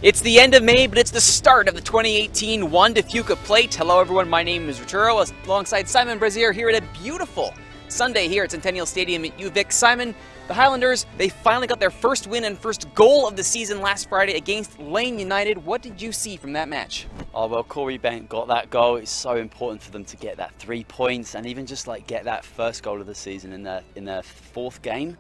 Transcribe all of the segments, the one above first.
It's the end of May, but it's the start of the 2018 Juan de Fuca Plate. Hello everyone, my name is Arturo, alongside Simon Brazier here at a beautiful Sunday here at Centennial Stadium at UVic. Simon, the Highlanders, they finally got their first win and first goal of the season last Friday against Lane United. What did you see from that match? Oh, well, Corey Bent got that goal. It's so important for them to get that 3 points and even just like get that first goal of the season in their fourth game.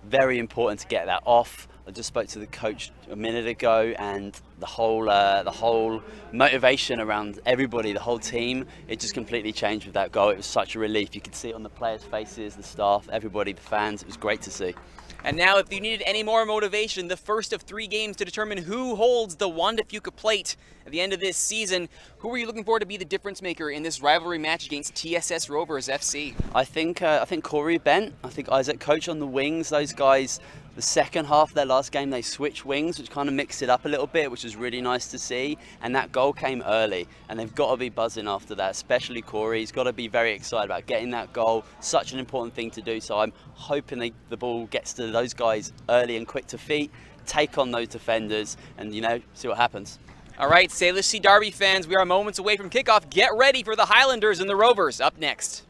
Very important to get that off. I just spoke to the coach a minute ago, and the whole motivation around everybody, the whole team, it just completely changed with that goal. It was such a relief. You could see it on the players' faces, the staff, everybody, the fans. It was great to see. And now, if you needed any more motivation, the first of 3 games to determine who holds the Juan de Fuca Plate at the end of this season. Who are you looking for to be the difference maker in this rivalry match against TSS Rovers FC? I think Corey Bent. I think Isaac Coach on the wings. Those guys. The second half of their last game, they switched wings, which kind of mixed it up a little bit, which was really nice to see. And that goal came early, and they've got to be buzzing after that, especially Corey. He's got to be very excited about getting that goal. Such an important thing to do. So I'm hoping the ball gets to those guys early and quick to feet, take on those defenders, and, you know, see what happens. All right, Sailor C Derby fans, we are moments away from kickoff. Get ready for the Highlanders and the Rovers up next.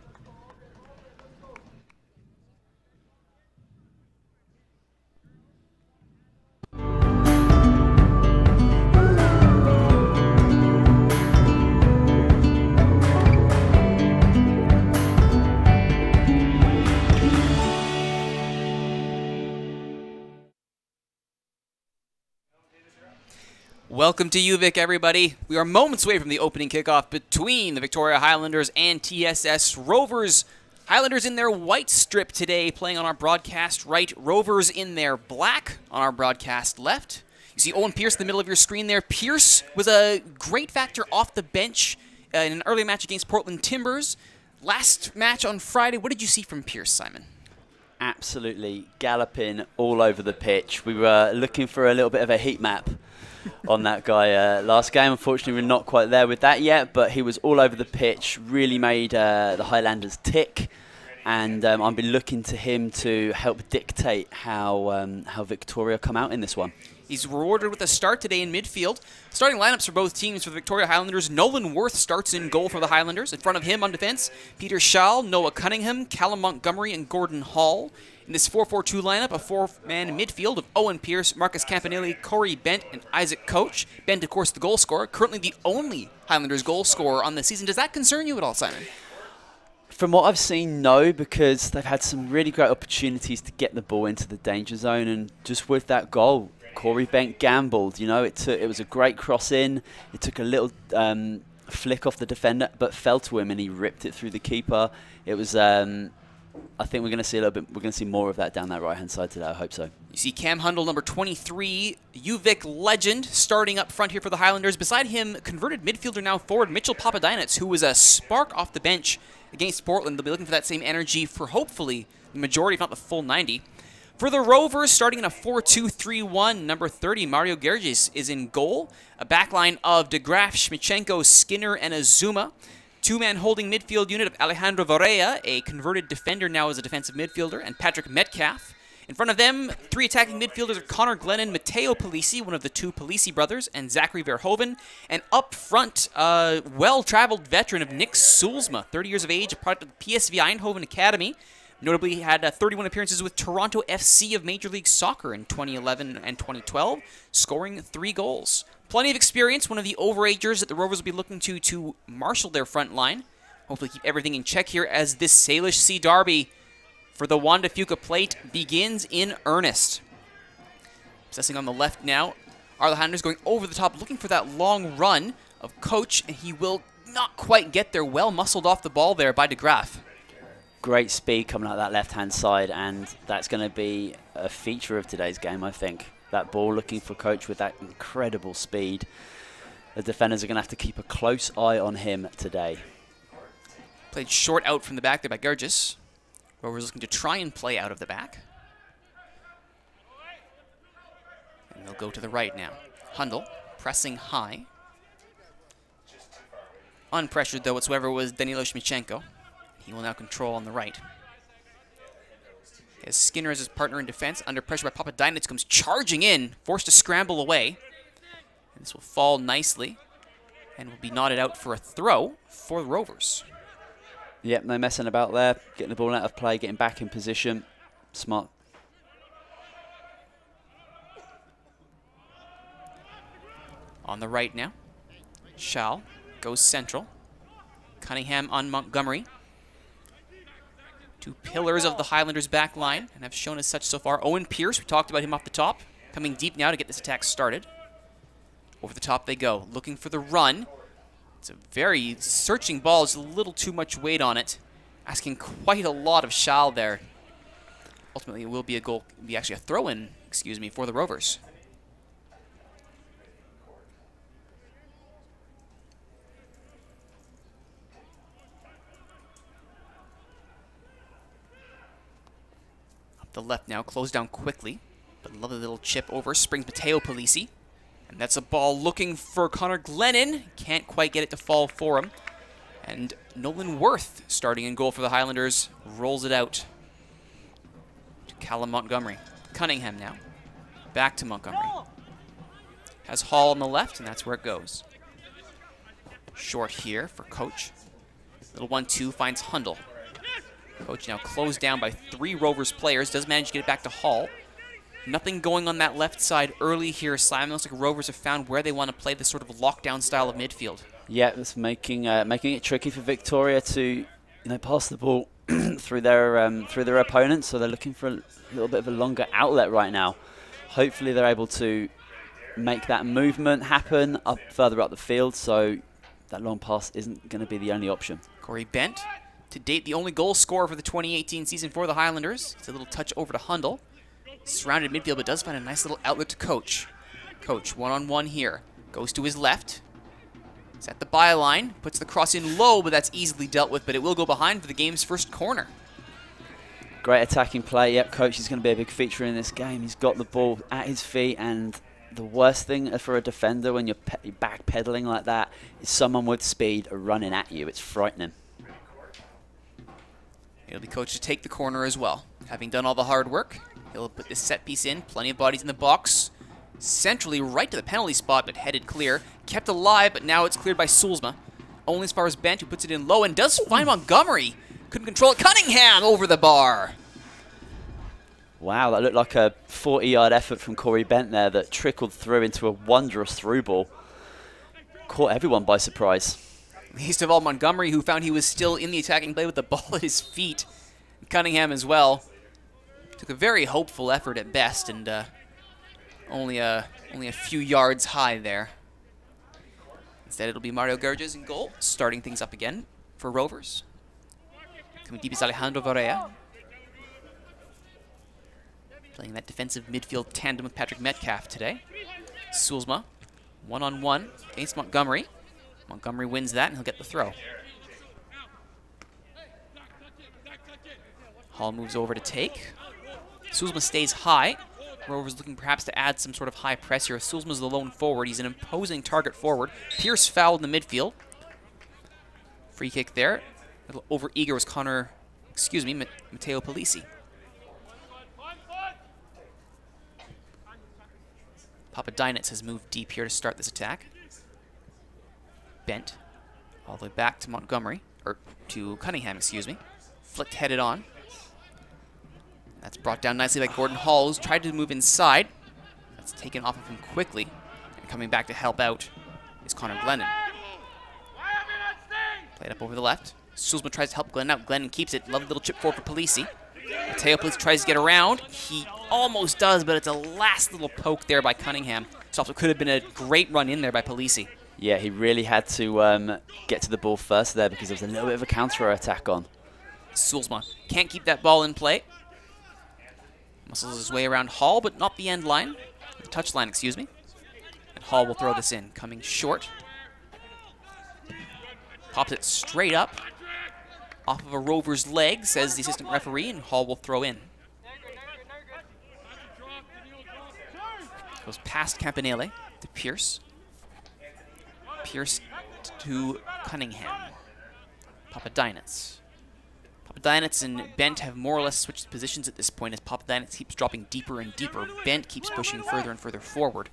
Welcome to UVic, everybody. We are moments away from the opening kickoff between the Victoria Highlanders and TSS Rovers. Highlanders in their white strip today, playing on our broadcast right. Rovers in their black on our broadcast left. You see Owen Pearce in the middle of your screen there. Pearce was a great factor off the bench in an early match against Portland Timbers. Last match on Friday, what did you see from Pearce, Simon? Absolutely galloping all over the pitch. We were looking for a little bit of a heat map on that guy last game. Unfortunately, we're not quite there with that yet, but he was all over the pitch, really made the Highlanders tick, and I'll be looking to him to help dictate how Victoria come out in this one. He's rewarded with a start today in midfield. Starting lineups for both teams for the Victoria Highlanders. Nolan Worth starts in goal for the Highlanders. In front of him on defense, Peter Schall, Noah Cunningham, Callum Montgomery, and Gordon Hall. In this 4-4-2 lineup, a 4-man midfield of Owen Pearce, Marcus Campanelli, Corey Bent, and Isaac Coach. Bent, of course, the goal scorer. Currently the only Highlanders goal scorer on the season. Does that concern you at all, Simon? From what I've seen, no, because they've had some really great opportunities to get the ball into the danger zone, and just with that goal, Corey Bent gambled. You know, it was a great cross in. It took a little flick off the defender, but fell to him, and he ripped it through the keeper. It was. I think we're going to see a little bit. We're going to see more of that down that right-hand side today. I hope so. You see Cam Hundle, number 23, UVic legend, starting up front here for the Highlanders. Beside him, converted midfielder now forward, Mitchell Papadinets, who was a spark off the bench against Portland. They'll be looking for that same energy for hopefully the majority, if not the full 90. For the Rovers, starting in a 4-2-3-1, number 30, Mario Gerges is in goal. A backline of De Graaf, Schmichenko, Skinner, and Azuma. 2-man holding midfield unit of Alejandro Varela, a converted defender now as a defensive midfielder, and Patrick Metcalf. In front of them, 3 attacking midfielders are Connor Glennon, Matteo Polisi, one of the 2 Polisi brothers, and Zachary Verhoeven. And up front, well-traveled veteran of Nick Soelsma, 30 years of age, a product of the PSV Eindhoven Academy. Notably, he had 31 appearances with Toronto FC of Major League Soccer in 2011 and 2012, scoring 3 goals. Plenty of experience, one of the overagers that the Rovers will be looking to marshal their front line. Hopefully keep everything in check here as this Salish Sea Derby for the Wanda Fuca Plate begins in earnest. Possessing on the left now are the Highlanders, going over the top, looking for that long run of Coach, and he will not quite get there. Well muscled off the ball there by De Graaf. Great speed coming out that left-hand side, and that's going to be a feature of today's game, I think. That ball looking for Coach with that incredible speed. The defenders are going to have to keep a close eye on him today. Played short out from the back there by Gurgis. Rovers looking to try and play out of the back. And they'll go to the right now. Hundle pressing high. Unpressured, though, whatsoever, was Danilo Shmichenko. He will now control on the right. As Skinner as his partner in defense, under pressure by Papadinets, comes charging in, forced to scramble away. And this will fall nicely and will be knotted out for a throw for the Rovers. Yep, no messing about there. Getting the ball out of play, getting back in position. Smart. On the right now, Schall goes central. Cunningham on Montgomery. 2 pillars of the Highlanders' back line, and have shown as such so far. Owen Pierce, we talked about him off the top, coming deep now to get this attack started. Over the top they go, looking for the run. It's a very searching ball, just a little too much weight on it, asking quite a lot of Schall there. Ultimately, it will be a goal, be actually a throw-in, excuse me, for the Rovers. The left now, closed down quickly, but lovely little chip over, springs Matteo Polisi, and that's a ball looking for Connor Glennon, can't quite get it to fall for him, and Nolan Worth, starting in goal for the Highlanders, rolls it out to Callum Montgomery. Cunningham now, back to Montgomery, has Hall on the left, and that's where it goes. Short here for Coach, little 1-2 finds Hundle. Coach now closed down by 3 Rovers players. Does manage to get it back to Hall. Nothing going on that left side early here. Simon, looks like Rovers have found where they want to play this sort of lockdown style of midfield. Yeah, it's making it tricky for Victoria to pass the ball through their opponents. So they're looking for a little bit of a longer outlet right now. Hopefully they're able to make that movement happen further up the field. So that long pass isn't going to be the only option. Corey Bent, to date, the only goal scorer for the 2018 season for the Highlanders. It's a little touch over to Hundle. Surrounded midfield, but does find a nice little outlet to Coach. Coach, one-on-one here. Goes to his left. It's at the byline. Puts the cross in low, but that's easily dealt with, but it will go behind for the game's first corner. Great attacking play. Yep, Coach is going to be a big feature in this game. He's got the ball at his feet, and the worst thing for a defender when you're backpedaling like that is someone with speed running at you. It's frightening. It'll be Coach to take the corner as well. Having done all the hard work, he'll put this set piece in. Plenty of bodies in the box. Centrally right to the penalty spot, but headed clear. Kept alive, but now it's cleared by Soolsma. Only as far as Bent, who puts it in low and does find Montgomery. Couldn't control it. Cunningham over the bar. Wow, that looked like a 40-yard effort from Corey Bent there that trickled through into a wondrous through ball. Caught everyone by surprise. Least of all Montgomery, who found he was still in the attacking play with the ball at his feet. Cunningham as well. Took a very hopeful effort at best, and only a few yards high there. Instead, it'll be Mario Gurgis in goal, starting things up again for Rovers. Coming deep is Alejandro Varela. Playing that defensive midfield tandem with Patrick Metcalf today. Soolsma, one-on-one against Montgomery. Montgomery wins that, and he'll get the throw. Hall moves over to take. Soolsma stays high. Rovers looking perhaps to add some sort of high press here. Soolsma's the lone forward. He's an imposing target forward. Pierce fouled in the midfield. Free kick there. A little over-eager was Matteo Polisi. Papadinets has moved deep here to start this attack. Bent all the way back to Montgomery, or to Cunningham, excuse me. Flicked headed on. That's brought down nicely by Gordon Hall, who's tried to move inside. That's taken off of him quickly. And coming back to help out is Connor Glennon. Played up over the left. Sulzma tries to help Glennon out. Glennon keeps it. Lovely little chip forward for Polisi. Mateo Polisi tries to get around. He almost does, but it's a last little poke there by Cunningham. This also could have been a great run in there by Polisi. Yeah, he really had to get to the ball first there because there was a little bit of a counter-attack on. Sulzma can't keep that ball in play. Muscles his way around Hall, but not the end line. The touch line, excuse me. And Hall will throw this in. Coming short. Pops it straight up. Off of a Rovers leg, says the assistant referee, and Hall will throw in. Goes past Campanile to Pierce. Pierce to Cunningham. Papadinets. Papadinets and Bent have more or less switched positions at this point as Papadinets keeps dropping deeper and deeper. Bent keeps pushing further and further forward.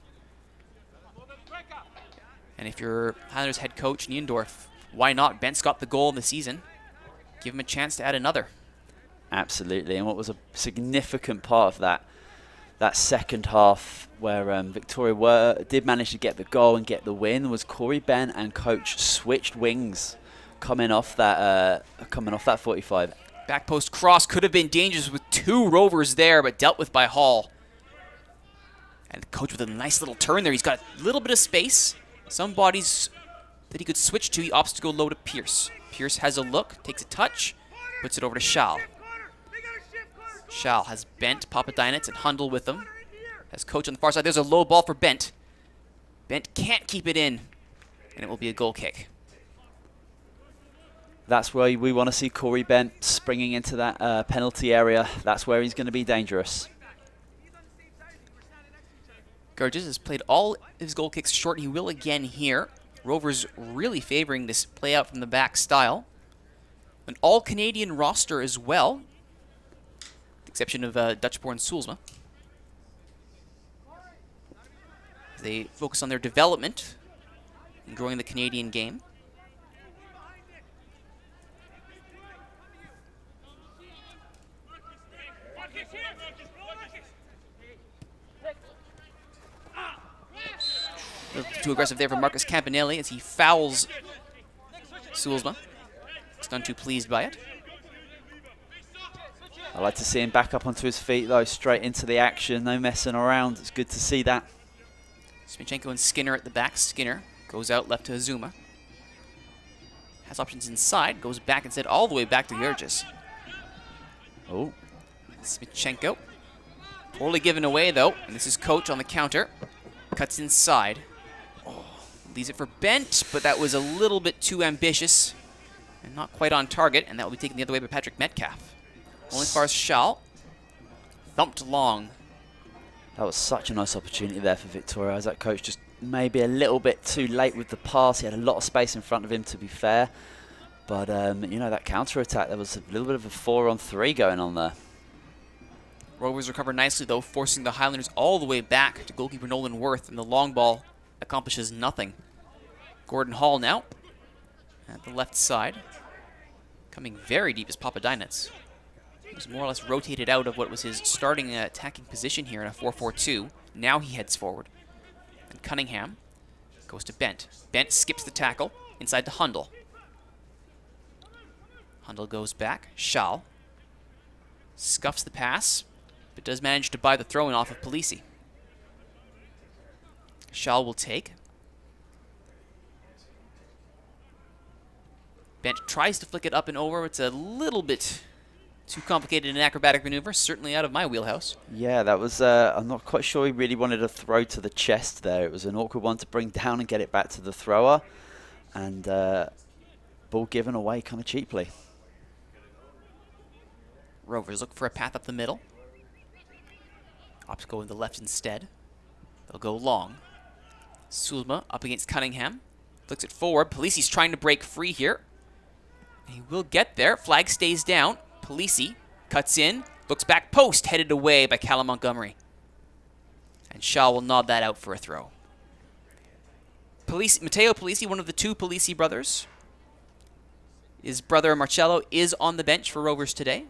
And if you're Highlanders head coach Niendorf, why not? Bent's got the goal in the season. Give him a chance to add another. Absolutely, and what was a significant part of that second half where Victoria did manage to get the goal and get the win was Corey Bent and coach switched wings coming off that 45. Back post cross could have been dangerous with two Rovers there, but dealt with by Hall. And the coach with a nice little turn there. He's got a little bit of space. Some bodies that he could switch to. He opts to go low to Pierce. Pierce has a look, takes a touch, puts it over to Schall. Schall has Bent, Papadinets, and Hundle with him. As coach on the far side, there's a low ball for Bent. Bent can't keep it in, and it will be a goal kick. That's where we want to see Corey Bent springing into that penalty area. That's where he's going to be dangerous. Gurgis has played all his goal kicks short. He will again here. Rovers really favoring this play out from the back style. An all-Canadian roster as well, with the exception of Dutch-born Sulzma. They focus on their development and growing the Canadian game. Too aggressive there for Marcus Campanelli as he fouls Sulzma. He's none too pleased by it. I like to see him back up onto his feet though, straight into the action, no messing around. It's good to see that. Smichenko and Skinner at the back. Skinner goes out left to Azuma. Has options inside, goes back instead all the way back to Gurgis. Oh. Smichenko. Poorly given away though, and this is coach on the counter. Cuts inside. Leaves it for Bent, but that was a little bit too ambitious and not quite on target, and that will be taken the other way by Patrick Metcalf. Only as far as Schall. Thumped long. That was such a nice opportunity there for Victoria. As that coach just maybe a little bit too late with the pass. He had a lot of space in front of him, to be fair. But, you know, that counter-attack, there was a little bit of a 4-on-3 going on there. Rovers recover nicely, though, forcing the Highlanders all the way back to goalkeeper Nolan Worth, and the long ball accomplishes nothing. Gordon Hall now at the left side. Coming very deep is Papadinets. He was more or less rotated out of what was his starting attacking position here in a 4-4-2. Now he heads forward. And Cunningham goes to Bent. Bent skips the tackle inside to Hundle. Hundle goes back. Schall scuffs the pass, but does manage to buy the throw-in off of Polisi. Schall will take. Bent tries to flick it up and over. It's a little bit too complicated an acrobatic maneuver, certainly out of my wheelhouse. Yeah, that was, I'm not quite sure he really wanted a throw to the chest there. It was an awkward one to bring down and get it back to the thrower. And ball given away kind of cheaply. Rovers look for a path up the middle. Ops go in the left instead. They'll go long. Sulzma up against Cunningham. Flicks it forward. Polisi's trying to break free here. He will get there. Flag stays down. Polisi cuts in. Looks back post. Headed away by Callum Montgomery. And Schall will nod that out for a throw. Matteo Polisi, one of the two Polisi brothers. His brother Marcello is on the bench for Rovers today.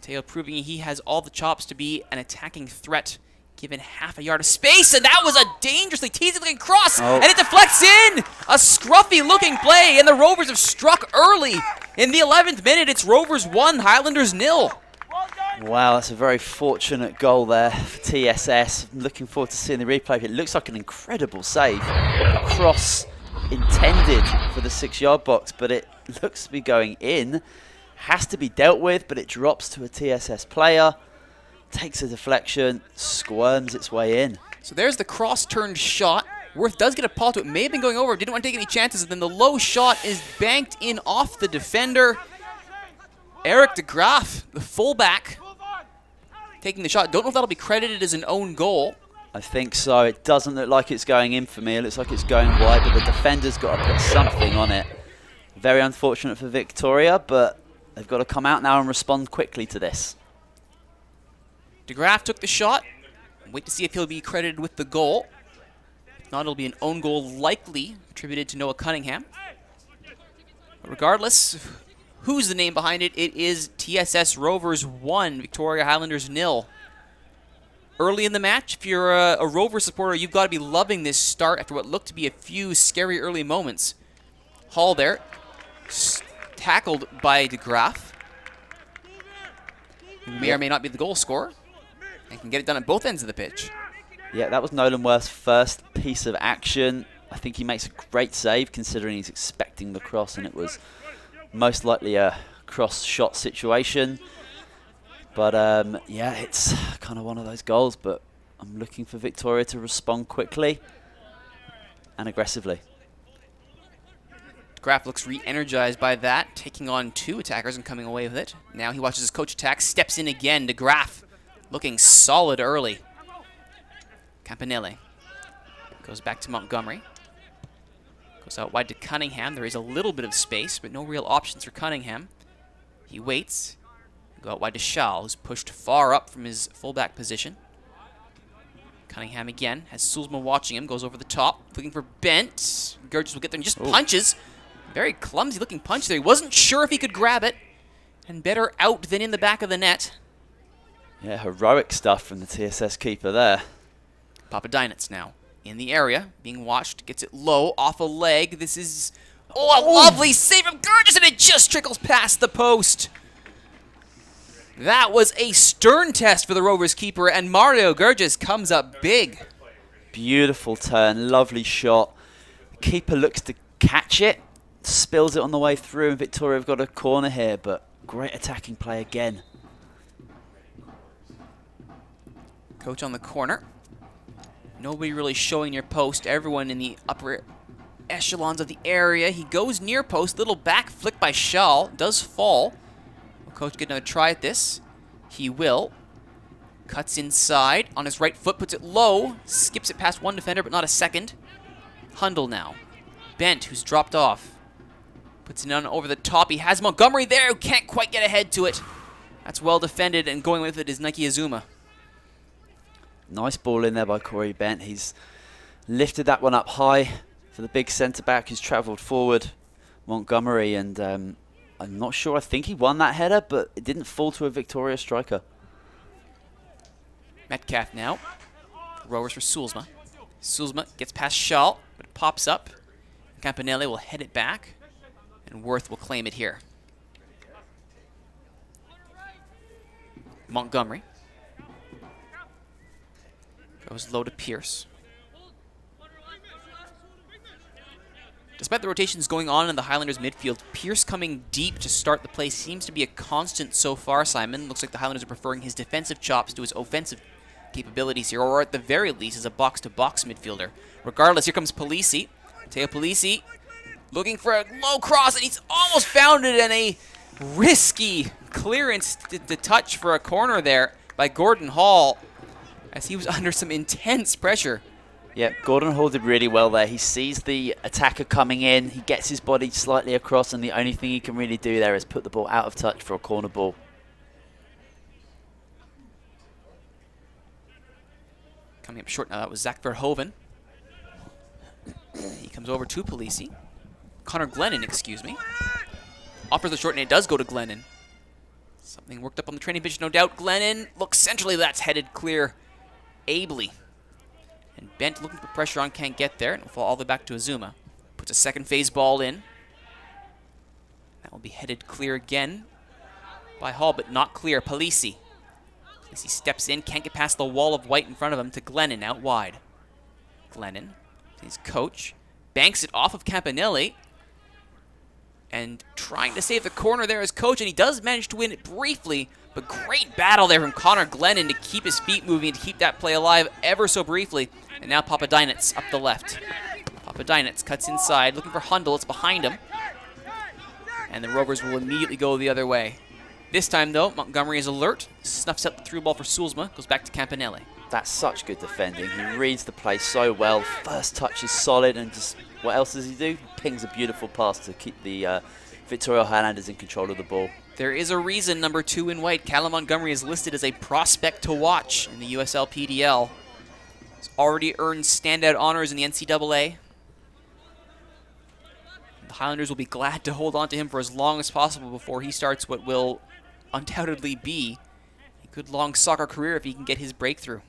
Teo proving he has all the chops to be an attacking threat, given half a yard of space, and that was a dangerously teasy-looking cross, and it deflects in! A scruffy-looking play, and the Rovers have struck early. In the 11th minute, it's Rovers 1, Highlanders 0. Wow, that's a very fortunate goal there for TSS. I'm looking forward to seeing the replay. It looks like an incredible save. A cross intended for the 6-yard box, but it looks to be going in. Has to be dealt with, but it drops to a TSS player. Takes a deflection, squirms its way in. So there's the cross-turned shot. Worth does get a paw to it. May have been going over, didn't want to take any chances, and then the low shot is banked in off the defender. Eric de Graaf, the fullback, taking the shot. Don't know if that'll be credited as an own goal. I think so. It doesn't look like it's going in for me. It looks like it's going wide, but the defender's got to put something on it. Very unfortunate for Victoria, but they've got to come out now and respond quickly to this. De Graaf took the shot. Wait to see if he'll be credited with the goal. If not, it'll be an own goal likely attributed to Noah Cunningham. But regardless of who's the name behind it, it is TSS Rovers 1, Victoria Highlanders 0. Early in the match, if you're a Rovers supporter, you've got to be loving this start after what looked to be a few scary early moments. Hall there, tackled by de Graaf, who may or may not be the goal scorer, and can get it done at both ends of the pitch. Yeah, that was Nolan Worth's first piece of action. I think he makes a great save considering he's expecting the cross, and it was most likely a cross shot situation. But yeah, it's kind of one of those goals, but I'm looking for Victoria to respond quickly and aggressively. Graaf looks re-energized by that, taking on 2 attackers and coming away with it. Now he watches his coach attack, steps in again. De Graaf looking solid early. Campanile goes back to Montgomery. Goes out wide to Cunningham. There is a little bit of space, but no real options for Cunningham. He waits. Go out wide to Schall, who's pushed far up from his fullback position. Cunningham again has Sulzma watching him. Goes over the top, looking for Bent. Gurgis will get there and just punches. Very clumsy looking punch there. He wasn't sure if he could grab it. And better out than in the back of the net. Yeah, heroic stuff from the TSS keeper there. Papadinets now in the area, being watched, gets it low, off a leg. This is, a lovely save from Gurgis, and it just trickles past the post. That was a stern test for the Rovers keeper, and Mario Gurgis comes up big. Beautiful turn, lovely shot. The keeper looks to catch it, spills it on the way through, and Victoria have got a corner here, but great attacking play again. Coach on the corner. Nobody really showing near post. Everyone in the upper echelons of the area. He goes near post. Little back flick by Schall. Does fall. Will Coach get another try at this? He will. Cuts inside on his right foot. Puts it low. Skips it past one defender, but not a second. Hundle now. Bent, who's dropped off. Puts it on over the top. He has Montgomery there, who can't quite get ahead to it. That's well defended, and going with it is Nike Azuma. Nice ball in there by Corey Bent. He's lifted that one up high for the big centre-back who's travelled forward, Montgomery, and I'm not sure. I think he won that header, but it didn't fall to a Victoria striker. Metcalf now. Rovers for Sulzma. Sulzma gets past Schall, but it pops up. Campanile will head it back, and Worth will claim it here. Montgomery. Goes low to Pierce. Despite the rotations going on in the Highlanders midfield, Pierce coming deep to start the play seems to be a constant so far, Simon. Looks like the Highlanders are preferring his defensive chops to his offensive capabilities here, or at the very least as a box-to-box midfielder. Regardless, here comes Polisi. Teo Polisi looking for a low cross, and he's almost found it, and a risky clearance to touch for a corner there by Gordon Hall, as he was under some intense pressure. Yeah, Gordon Hall did really well there. He sees the attacker coming in, he gets his body slightly across, and the only thing he can really do there is put the ball out of touch for a corner ball. Coming up short now, that was Zach Verhoeven. He comes over to Polisi. Connor Glennon, excuse me. Offers the short, and it does go to Glennon. Something worked up on the training pitch, no doubt. Glennon looks centrally. That's headed clear ably. And Bent looking to put pressure on, can't get there. And it'll fall all the way back to Azuma. Puts a second phase ball in. That will be headed clear again by Hall, but not clear. Palisi. Palisi steps in, can't get past the wall of white in front of him to Glennon out wide. Glennon, his coach, banks it off of Campanelli. And trying to save the corner there as coach, and he does manage to win it briefly, but great battle there from Connor Glennon to keep his feet moving and to keep that play alive ever so briefly. And now Papadinets up the left. Papadinets cuts inside, looking for Hundle. It's behind him. And the Rovers will immediately go the other way. This time, though, Montgomery is alert, snuffs out the through ball for Sulzma, goes back to Campanelli. That's such good defending. He reads the play so well. First touch is solid, and just what else does he do? He pings a beautiful pass to keep the Victoria Highlanders in control of the ball. There is a reason number 2 in white, Callum Montgomery, is listed as a prospect to watch in the USL PDL. He's already earned standout honors in the NCAA. The Highlanders will be glad to hold on to him for as long as possible before he starts what will undoubtedly be a good long soccer career if he can get his breakthrough.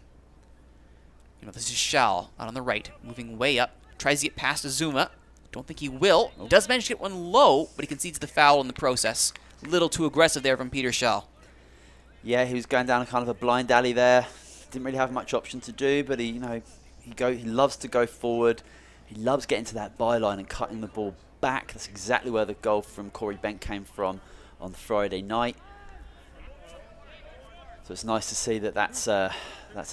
You know, this is Schall out on the right, moving way up. Tries to get past Azuma. Don't think he will. Nope. Does manage to get one low, but he concedes the foul in the process. A little too aggressive there from Peter Schall. Yeah, he was going down kind of a blind alley there. Didn't really have much option to do, but he loves to go forward. He loves getting to that byline and cutting the ball back. That's exactly where the goal from Corey Bent came from on Friday night. So it's nice to see that that's a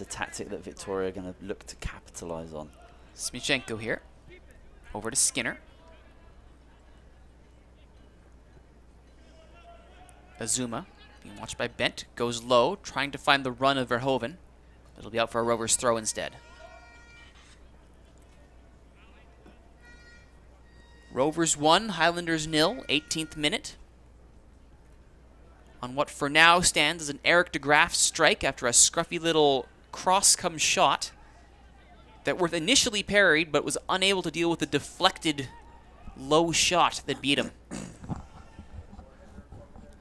tactic that Victoria are going to look to capitalise on. Smichenko here. Over to Skinner. Azuma, being watched by Bent, goes low, trying to find the run of Verhoeven. It'll be out for a Rovers throw instead. Rovers 1, Highlanders 0, 18th minute. On what for now stands as an Eric DeGraff strike after a scruffy little cross-come shot that Worth initially parried but was unable to deal with the deflected low shot that beat him.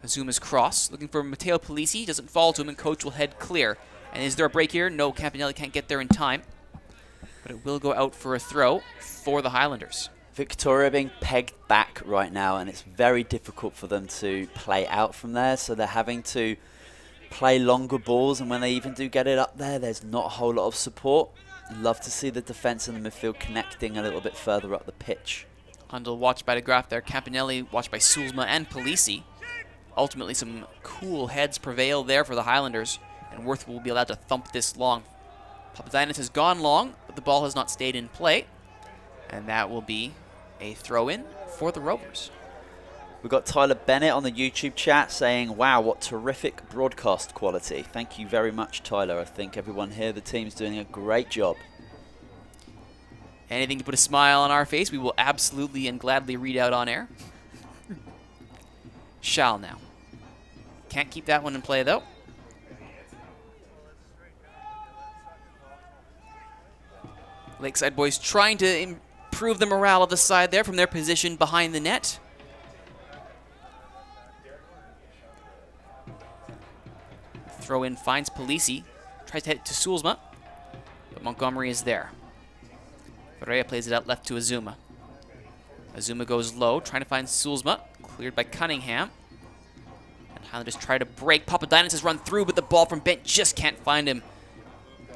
Azuma's cross, looking for Matteo Palisi, doesn't fall to him, and coach will head clear. And is there a break here? No, Campanelli can't get there in time. But it will go out for a throw for the Highlanders. Victoria being pegged back right now, and it's very difficult for them to play out from there, so they're having to play longer balls, and when they even do get it up there, there's not a whole lot of support. Love to see the defence and the midfield connecting a little bit further up the pitch. Hundle watched by DeGraff there, Campanelli watched by Sulzma and Palisi. Ultimately, some cool heads prevail there for the Highlanders, and Worth will be allowed to thump this long. Papadinets has gone long, but the ball has not stayed in play, and that will be a throw-in for the Rovers. We've got Tyler Bennett on the YouTube chat saying, wow, what terrific broadcast quality. Thank you very much, Tyler. I think everyone here, the team's doing a great job. Anything to put a smile on our face, we will absolutely and gladly read out on air. Shall now. Can't keep that one in play, though. Lakeside boys trying to improve the morale of the side there from their position behind the net. Throw in finds Palisi. Tries to head to Sulzma, but Montgomery is there. Ferreira plays it out left to Azuma. Azuma goes low, trying to find Sulzma. Cleared by Cunningham. And Highlanders try to break. Papadinets has run through, but the ball from Bent just can't find him.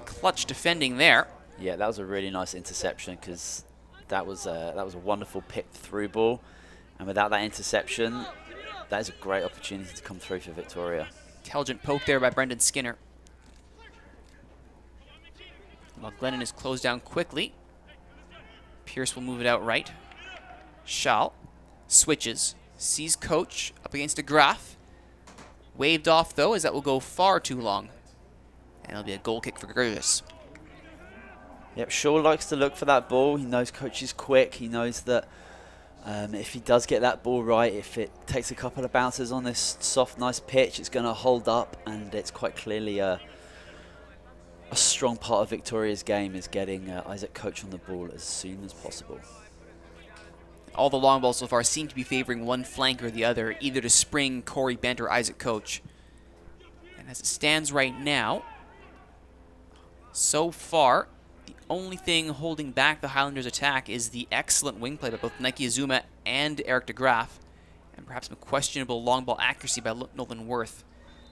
Clutch defending there. Yeah, that was a really nice interception, because that was a wonderful picked through ball. And without that interception, that is a great opportunity to come through for Victoria. Intelligent poke there by Brendan Skinner. While Glennon is closed down quickly. Pierce will move it out right. Schall switches. Sees coach up against DeGraff. Waved off, though, as that will go far too long. And it'll be a goal kick for Gerges. Yep, Shaw likes to look for that ball. He knows coach is quick. He knows that if he does get that ball right, if it takes a couple of bounces on this soft, nice pitch, it's going to hold up. And it's quite clearly a strong part of Victoria's game is getting Isaac Coach on the ball as soon as possible. all the long balls so far seem to be favoring one flank or the other, either to Spring, Corey Bent, or Isaac Coach. And as it stands right now, so far, the only thing holding back the Highlanders' attack is the excellent wing play by both Nike Azuma and Eric DeGraaf, and perhaps some questionable long ball accuracy by Nolan Worth.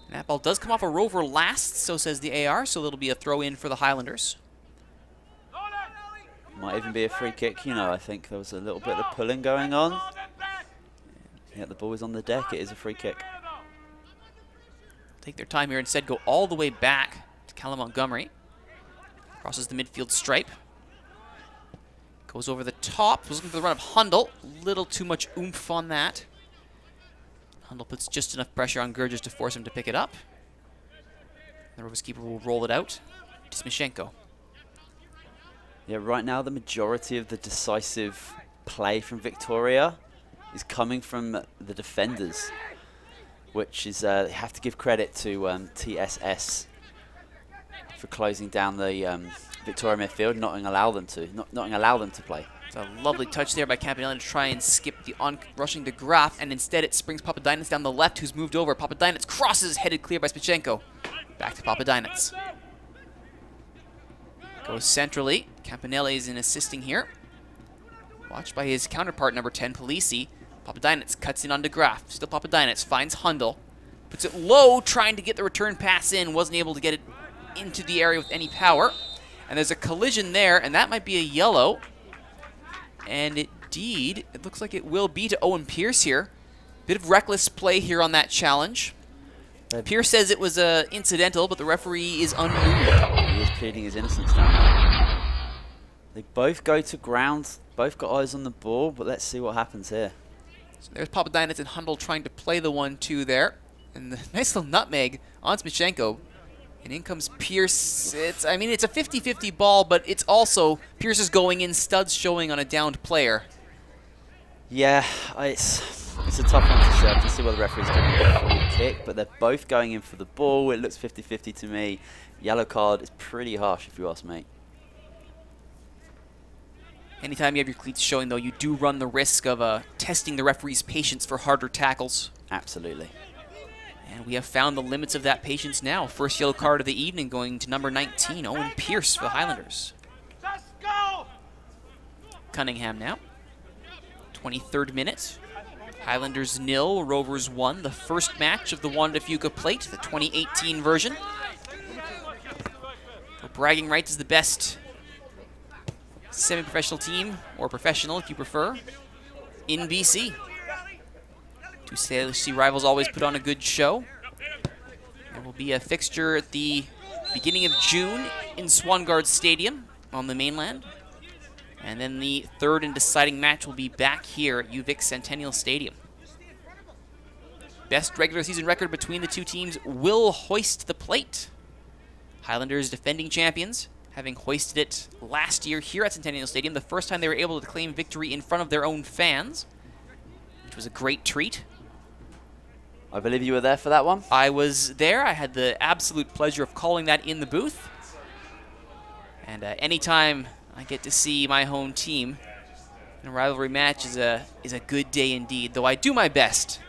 And that ball does come off a Rover last, so says the AR, so it'll be a throw in for the Highlanders. Might even be a free kick, you know. I think there was a little bit of pulling going on. Yeah, the ball is on the deck. It is a free kick. Take their time here, instead go all the way back to Callum Montgomery. Crosses the midfield stripe. Goes over the top. Was looking for the run of Hundle. Little too much oomph on that. Hundle puts just enough pressure on Gurgis to force him to pick it up. The Rovers keeper will roll it out to Smishenko. Yeah, right now the majority of the decisive play from Victoria is coming from the defenders, which is, you have to give credit to TSS for closing down the Victoria midfield, not allow them to play. It's a lovely touch there by Campanelli to try and skip the rushing DeGraaf, and instead it springs Papadinets down the left, who's moved over. Papadinets crosses, headed clear by Spichenko. Back to Papadinets. Goes centrally. Campanelli is in assisting here. Watched by his counterpart, number 10, Polisi. Papadinets cuts in on DeGraaf. Still Papadinets finds Hundle. Puts it low, trying to get the return pass in. Wasn't able to get it into the area with any power. And there's a collision there, and that might be a yellow. And indeed, it looks like it will be to Owen Pierce here. Bit of reckless play here on that challenge. Pierce says it was incidental, but the referee is unmoved. He is pleading his innocence down there. They both go to ground, both got eyes on the ball, but let's see what happens here. So there's Papadinets and Hundle trying to play the 1-2 there. And the nice little nutmeg on Smichenko. And in comes Pierce. I mean, it's a 50-50 ball, but it's also Pierce is going in, studs showing on a downed player. Yeah, it's a tough one to see. I can see why the referee's giving a free kick, but they're both going in for the ball. It looks 50-50 to me. Yellow card is pretty harsh, if you ask me. Anytime you have your cleats showing, though, you do run the risk of testing the referee's patience for harder tackles. Absolutely. And we have found the limits of that patience now. First yellow card of the evening going to number 19, Owen Pierce for the Highlanders. Cunningham now. 23rd minute. Highlanders 0, Rovers 1. The first match of the Wanda Fuca Plate, the 2018 version. For bragging rights is the best semi-professional team, or professional if you prefer, in BC. Two CLC rivals always put on a good show. There will be a fixture at the beginning of June in Swangard Stadium on the mainland. And then the third and deciding match will be back here at UVic Centennial Stadium. Best regular season record between the two teams will hoist the plate. Highlanders defending champions, having hoisted it last year here at Centennial Stadium, the first time they were able to claim victory in front of their own fans, which was a great treat. I believe you were there for that one. I was there. I had the absolute pleasure of calling that in the booth. And anytime I get to see my home team in a rivalry match is a good day indeed, though I do my best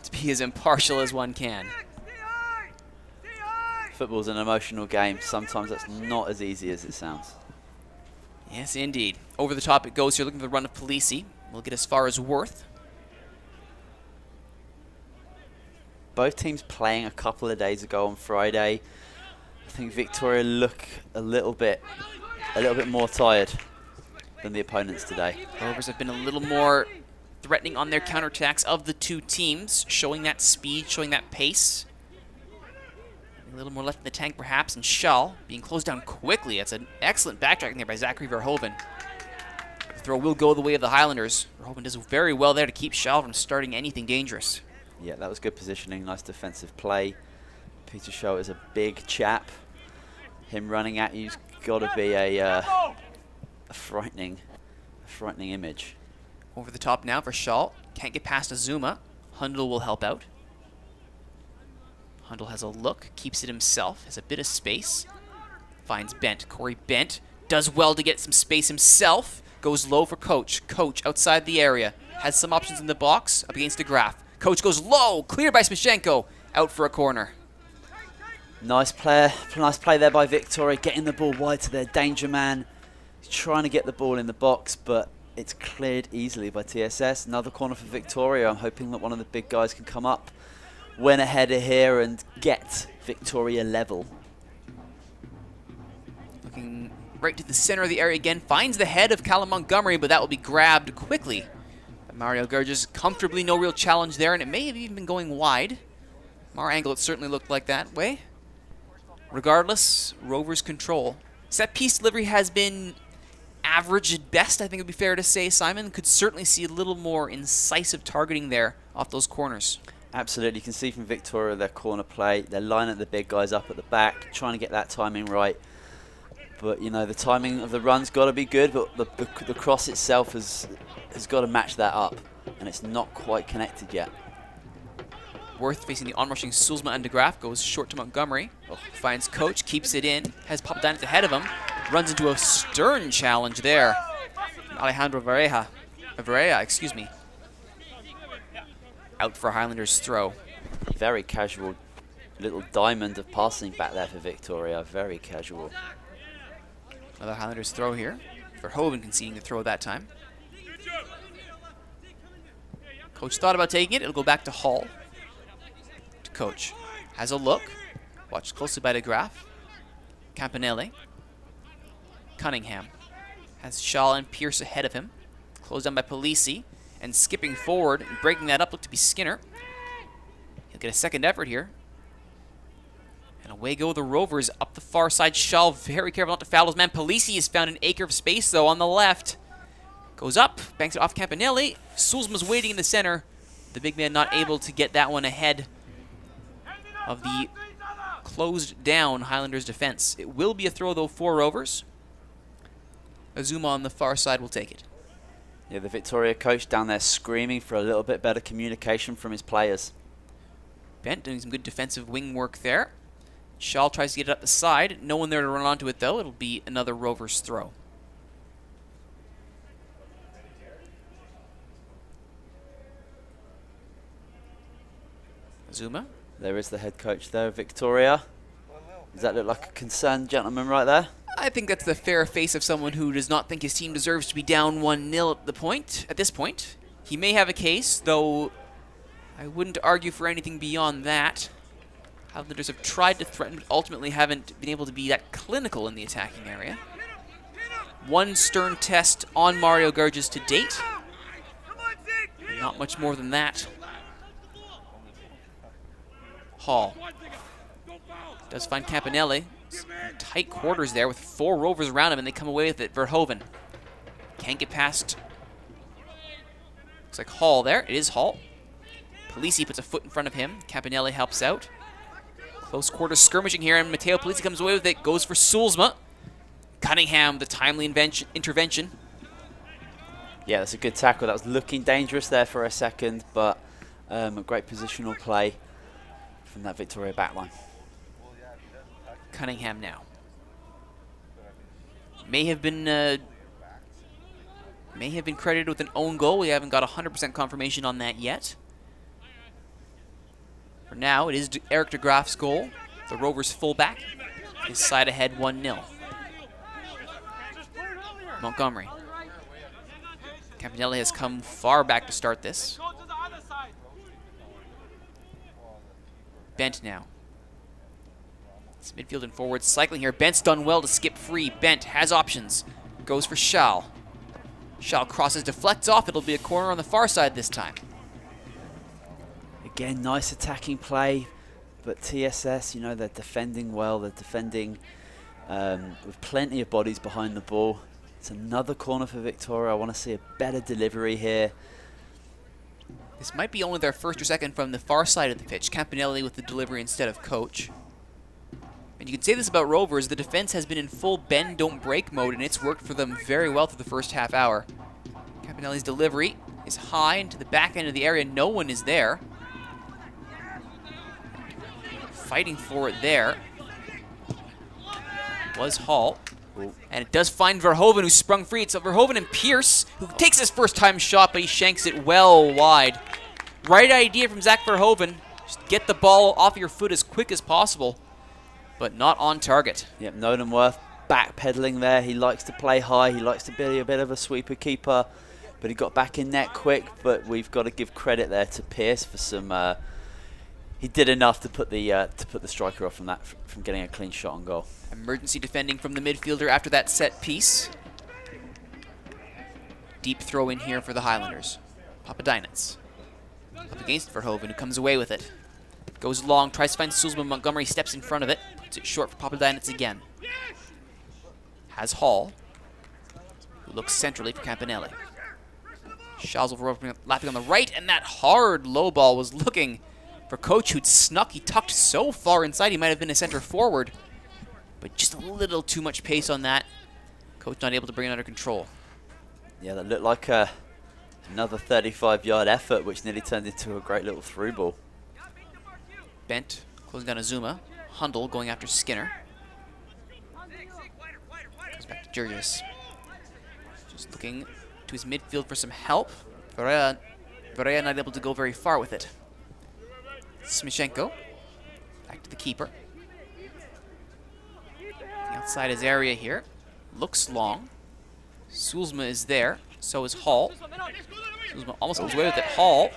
to be as impartial as one can. Football's an emotional game. Sometimes that's not as easy as it sounds. Yes, indeed. Over the top it goes here, looking for the run of Polisi. We'll get as far as Worth. Both teams playing a couple of days ago on Friday. I think Victoria look a little bit more tired than the opponents today. Rovers have been a little more threatening on their counterattacks of the two teams, showing that speed, showing that pace. A little more left in the tank, perhaps, and Shull being closed down quickly. That's an excellent backtracking there by Zachary Verhoeven. The throw will go the way of the Highlanders. Verhoeven does very well there to keep Shull from starting anything dangerous. Yeah, that was good positioning, nice defensive play. Peter Shull is a big chap. Him running at you's got to be a frightening image. Over the top now for Shull. Can't get past Azuma. Hundle will help out. Hundle has a look, keeps it himself, has a bit of space. Finds Bent. Corey Bent does well to get some space himself. Goes low for Coach. Coach outside the area. Has some options in the box up against DeGraff. Coach goes low. Cleared by Smichenko. Out for a corner. Nice play there by Victoria, getting the ball wide to their danger man. He's trying to get the ball in the box, but it's cleared easily by TSS. Another corner for Victoria. I'm hoping that one of the big guys can come up, win a header here, and get Victoria level. Looking right to the center of the area again. Finds the head of Callum Montgomery, but that will be grabbed quickly by Mario Gurgis. Comfortably, no real challenge there, and it may have even been going wide. From our angle, it certainly looked like that way. Regardless, Rovers control. Set piece delivery has been average at best, I think it would be fair to say. Simon could certainly see a little more incisive targeting there off those corners. Absolutely. You can see from Victoria their corner play. They're lining the big guys up at the back, trying to get that timing right. But, you know, the timing of the run's got to be good, but the cross itself has got to match that up, and it's not quite connected yet. Worth facing the onrushing Sulzma and DeGraff, goes short to Montgomery. Finds Coach, keeps it in, has Papadinets ahead of him. Runs into a stern challenge there. Alejandro Varela, excuse me. Out for Highlanders throw. Very casual little diamond of passing back there for Victoria. Very casual. Another Highlanders throw here. Verhoeven conceding the throw that time. Coach thought about taking it. It'll go back to Hall. Coach has a look, watched closely by DeGraff. Campanelli. Cunningham has Shaw and Pierce ahead of him. Closed down by Polisi, and skipping forward and breaking that up looked to be Skinner. He'll get a second effort here. And away go the Rovers up the far side. Shaw very careful not to foul his man. Polisi has found an acre of space though on the left. Goes up, banks it off Campanelli. Sulzma's waiting in the center. The big man not able to get that one ahead of the closed down Highlanders defense. It will be a throw though for Rovers. Azuma on the far side will take it. Yeah, the Victoria coach down there screaming for a little bit better communication from his players. Bent doing some good defensive wing work there. Shaw tries to get it up the side. No one there to run onto it though. It'll be another Rovers throw. Azuma. There is the head coach there, Victoria. Does that look like a concerned gentleman right there? I think that's the fair face of someone who does not think his team deserves to be down 1-0 at this point. He may have a case, though I wouldn't argue for anything beyond that. Highlanders have tried to threaten, but ultimately haven't been able to be that clinical in the attacking area. One stern test on Mario Gurgis to date. Not much more than that. Hall does find Campanelli. Tight quarters there with 4 Rovers around him, and they come away with it. Verhoeven can't get past. Looks like Hall there. It is Hall. Polisi puts a foot in front of him. Campanelli helps out. Close quarters skirmishing here, and Matteo Polisi comes away with it. Goes for Sulzma. Cunningham, the timely intervention. Yeah, that's a good tackle. That was looking dangerous there for a second, but a great positional play from that Victoria backline. Cunningham now. May have been credited with an own goal. We haven't got 100% confirmation on that yet. For now, it is Eric DeGraff's goal. The Rovers fullback. His side ahead 1-0. Montgomery. Campanelli has come far back to start this. Bent now. It's midfield and forward cycling here. Bent's done well to skip free. Bent has options. Goes for Schall. Schall crosses, deflects off. It'll be a corner on the far side this time. Again, nice attacking play, but TSS, you know, they're defending well. They're defending with plenty of bodies behind the ball. It's another corner for Victoria. I want to see a better delivery here. This might be only their first or second from the far side of the pitch. Campanelli with the delivery instead of Coach. And you can say this about Rovers. The defense has been in full bend, don't break mode, and it's worked for them very well through the first half hour. Campanelli's delivery is high into the back end of the area. No one is there. Fighting for it there was Hall. And it does find Verhoeven, who sprung free. It's Verhoeven and Pierce, who takes his first-time shot, but he shanks it well wide. Right idea from Zach Verhoeven. Just get the ball off your foot as quick as possible, but not on target. Yep, Nolanworth backpedaling there. He likes to play high. He likes to be a bit of a sweeper keeper, but he got back in net quick. But we've got to give credit there to Pierce for some. He did enough to put the striker off from getting a clean shot on goal. Emergency defending from the midfielder after that set piece. Deep throw in here for the Highlanders. Papadinets up against Verhoeven, who comes away with it. Goes long, tries to find Sulzman. Montgomery steps in front of it. Puts it short for Papadinets again. Has Hall, who looks centrally for Campanelli. Schals lapping on the right, and that hard low ball was looking for Coach, who'd snuck. He tucked so far inside he might have been a center forward, but just a little too much pace on that. Coach not able to bring it under control. Yeah, that looked like another 35-yard effort, which nearly turned into a great little through ball. Bent closing down Azuma. Hundle going after Skinner. Goes back to Jurgis. Just looking to his midfield for some help. Varela not able to go very far with it. Smichenko. Back to the keeper. Outside his area here. Looks long. Sulzma is there. So is Hall. Sulzma almost comes away with it. Hall.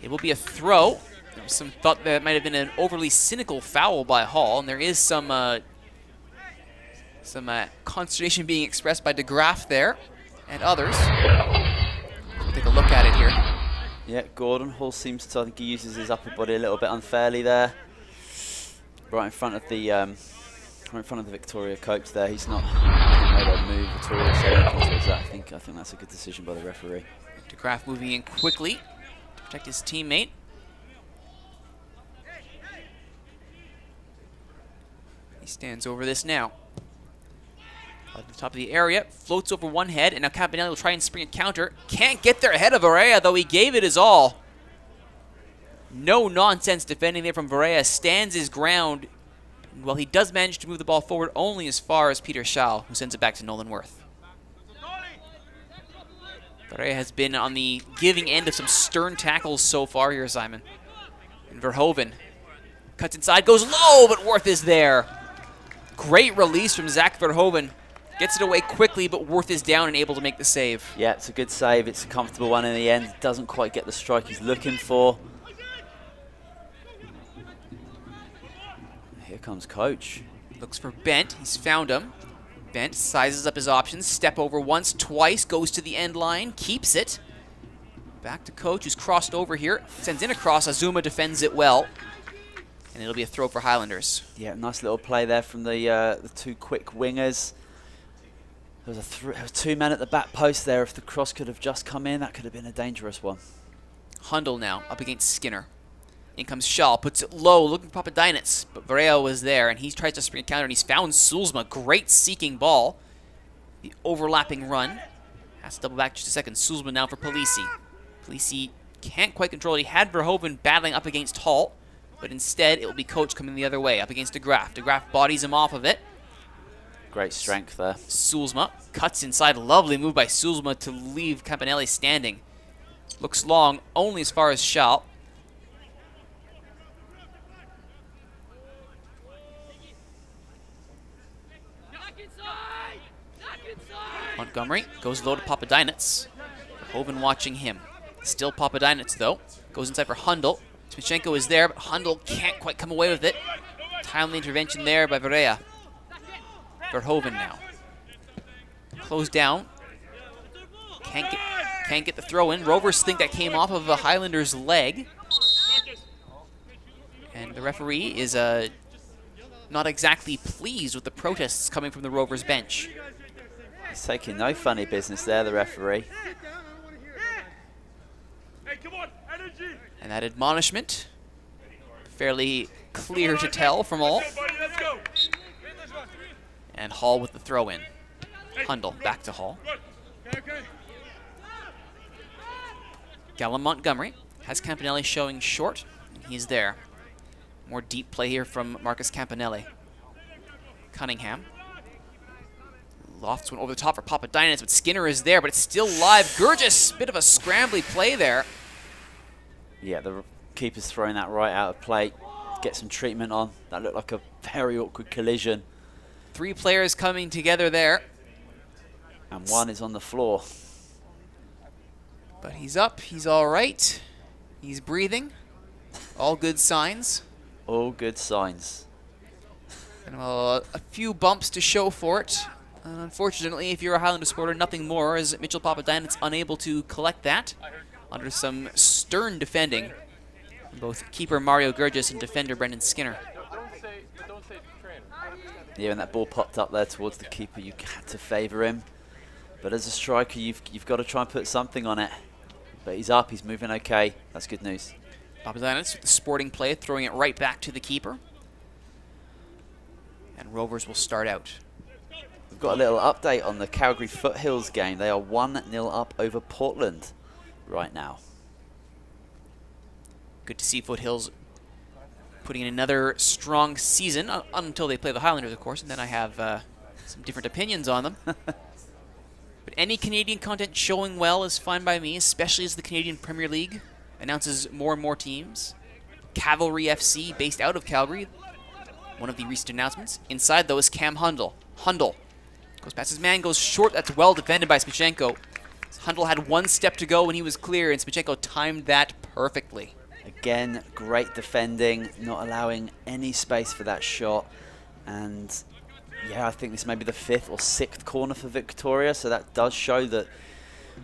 It will be a throw. There was some thought that it might have been an overly cynical foul by Hall, and there is some consternation being expressed by De Graaf there and others. We'll take a look at it here. Yeah, Gordon Hall seems to, I think he uses his upper body a little bit unfairly there. Right in front of the Victoria coach there. He's not made a move at all, so I think that's a good decision by the referee. De Graaf moving in quickly to protect his teammate. He stands over this now. At the top of the area, floats over one head, and now Campanelli will try and spring a counter. Can't get there ahead of Varela, though he gave it his all. No nonsense defending there from Varela. Stands his ground. Well, he does manage to move the ball forward only as far as Peter Schall, who sends it back to Nolanworth. Varela has been on the giving end of some stern tackles so far here, Simon. And Verhoeven cuts inside, goes low, but Worth is there. Great release from Zach Verhoeven. Gets it away quickly, but Worth is down and able to make the save. Yeah, it's a good save. It's a comfortable one in the end. Doesn't quite get the strike he's looking for. Here comes Coach. Looks for Bent. He's found him. Bent sizes up his options. Step over once, twice. Goes to the end line. Keeps it. Back to Coach, who's crossed over here. Sends in a cross. Azuma defends it well. And it'll be a throw for Highlanders. Yeah, nice little play there from the two quick wingers. There was two men at the back post there. If the cross could have just come in, that could have been a dangerous one. Hundle now up against Skinner. In comes Schall, puts it low, looking for Papadinets, but Varela was there, and he tries to spring a counter, and he's found Sulzma. Great seeking ball. The overlapping run. Has to double back just a second. Sulzma now for Polisi. Polisi can't quite control it. He had Verhoeven battling up against Hall, but instead it will be Coach coming the other way, up against De Graaf. De Graaf bodies him off of it. Great strength there. Sulzma cuts inside. Lovely move by Sulzma to leave Campanelli standing. Looks long, only as far as Schall. Montgomery goes low to Papadinets. Verhoeven watching him. Still Papadinets, though. Goes inside for Hundle. Smichenko is there, but Hundle can't quite come away with it. Timely intervention there by Varela. Verhoeven now. Closed down. Can't get the throw in. Rovers think that came off of a Highlanders' leg. And the referee is not exactly pleased with the protests coming from the Rovers bench. He's taking no funny business there, the referee. And that admonishment, fairly clear to tell from all. And Hall with the throw in. Hundle back to Hall. Gallum Montgomery has Campanelli showing short, and he's there. More deep play here from Marcus Campanelli. Cunningham. Lofts one over the top for Papadinus, but Skinner is there, but it's still live. Gurgis, bit of a scrambly play there. Yeah, the keeper's throwing that right out of play. Get some treatment on. That looked like a very awkward collision. 3 players coming together there. And one is on the floor. But he's up, he's all right. He's breathing. All good signs. All good signs. And a few bumps to show for it. Unfortunately, if you're a Highlander supporter, nothing more, as Mitchell Papadinus unable to collect that under some stern defending from both keeper Mario Gurgis and defender Brendan Skinner. Yeah, when that ball popped up there towards the keeper, you had to favour him. But as a striker, you've got to try and put something on it. But he's up, he's moving okay. That's good news. Papadinus with the sporting play, throwing it right back to the keeper. And Rovers will start out. We've got a little update on the Calgary Foothills game. They are 1-0 up over Portland right now. Good to see Foothills putting in another strong season, until they play the Highlanders, of course, and then I have some different opinions on them. But any Canadian content showing well is fine by me, especially as the Canadian Premier League announces more and more teams. Cavalry FC, based out of Calgary, one of the recent announcements. Inside, though, is Cam Hundle. Hundle goes past his man, goes short. That's well defended by Smichenko. Hundle had 1 step to go when he was clear, and Smichenko timed that perfectly. Again, great defending, not allowing any space for that shot. And yeah, I think this may be the 5th or 6th corner for Victoria, so that does show that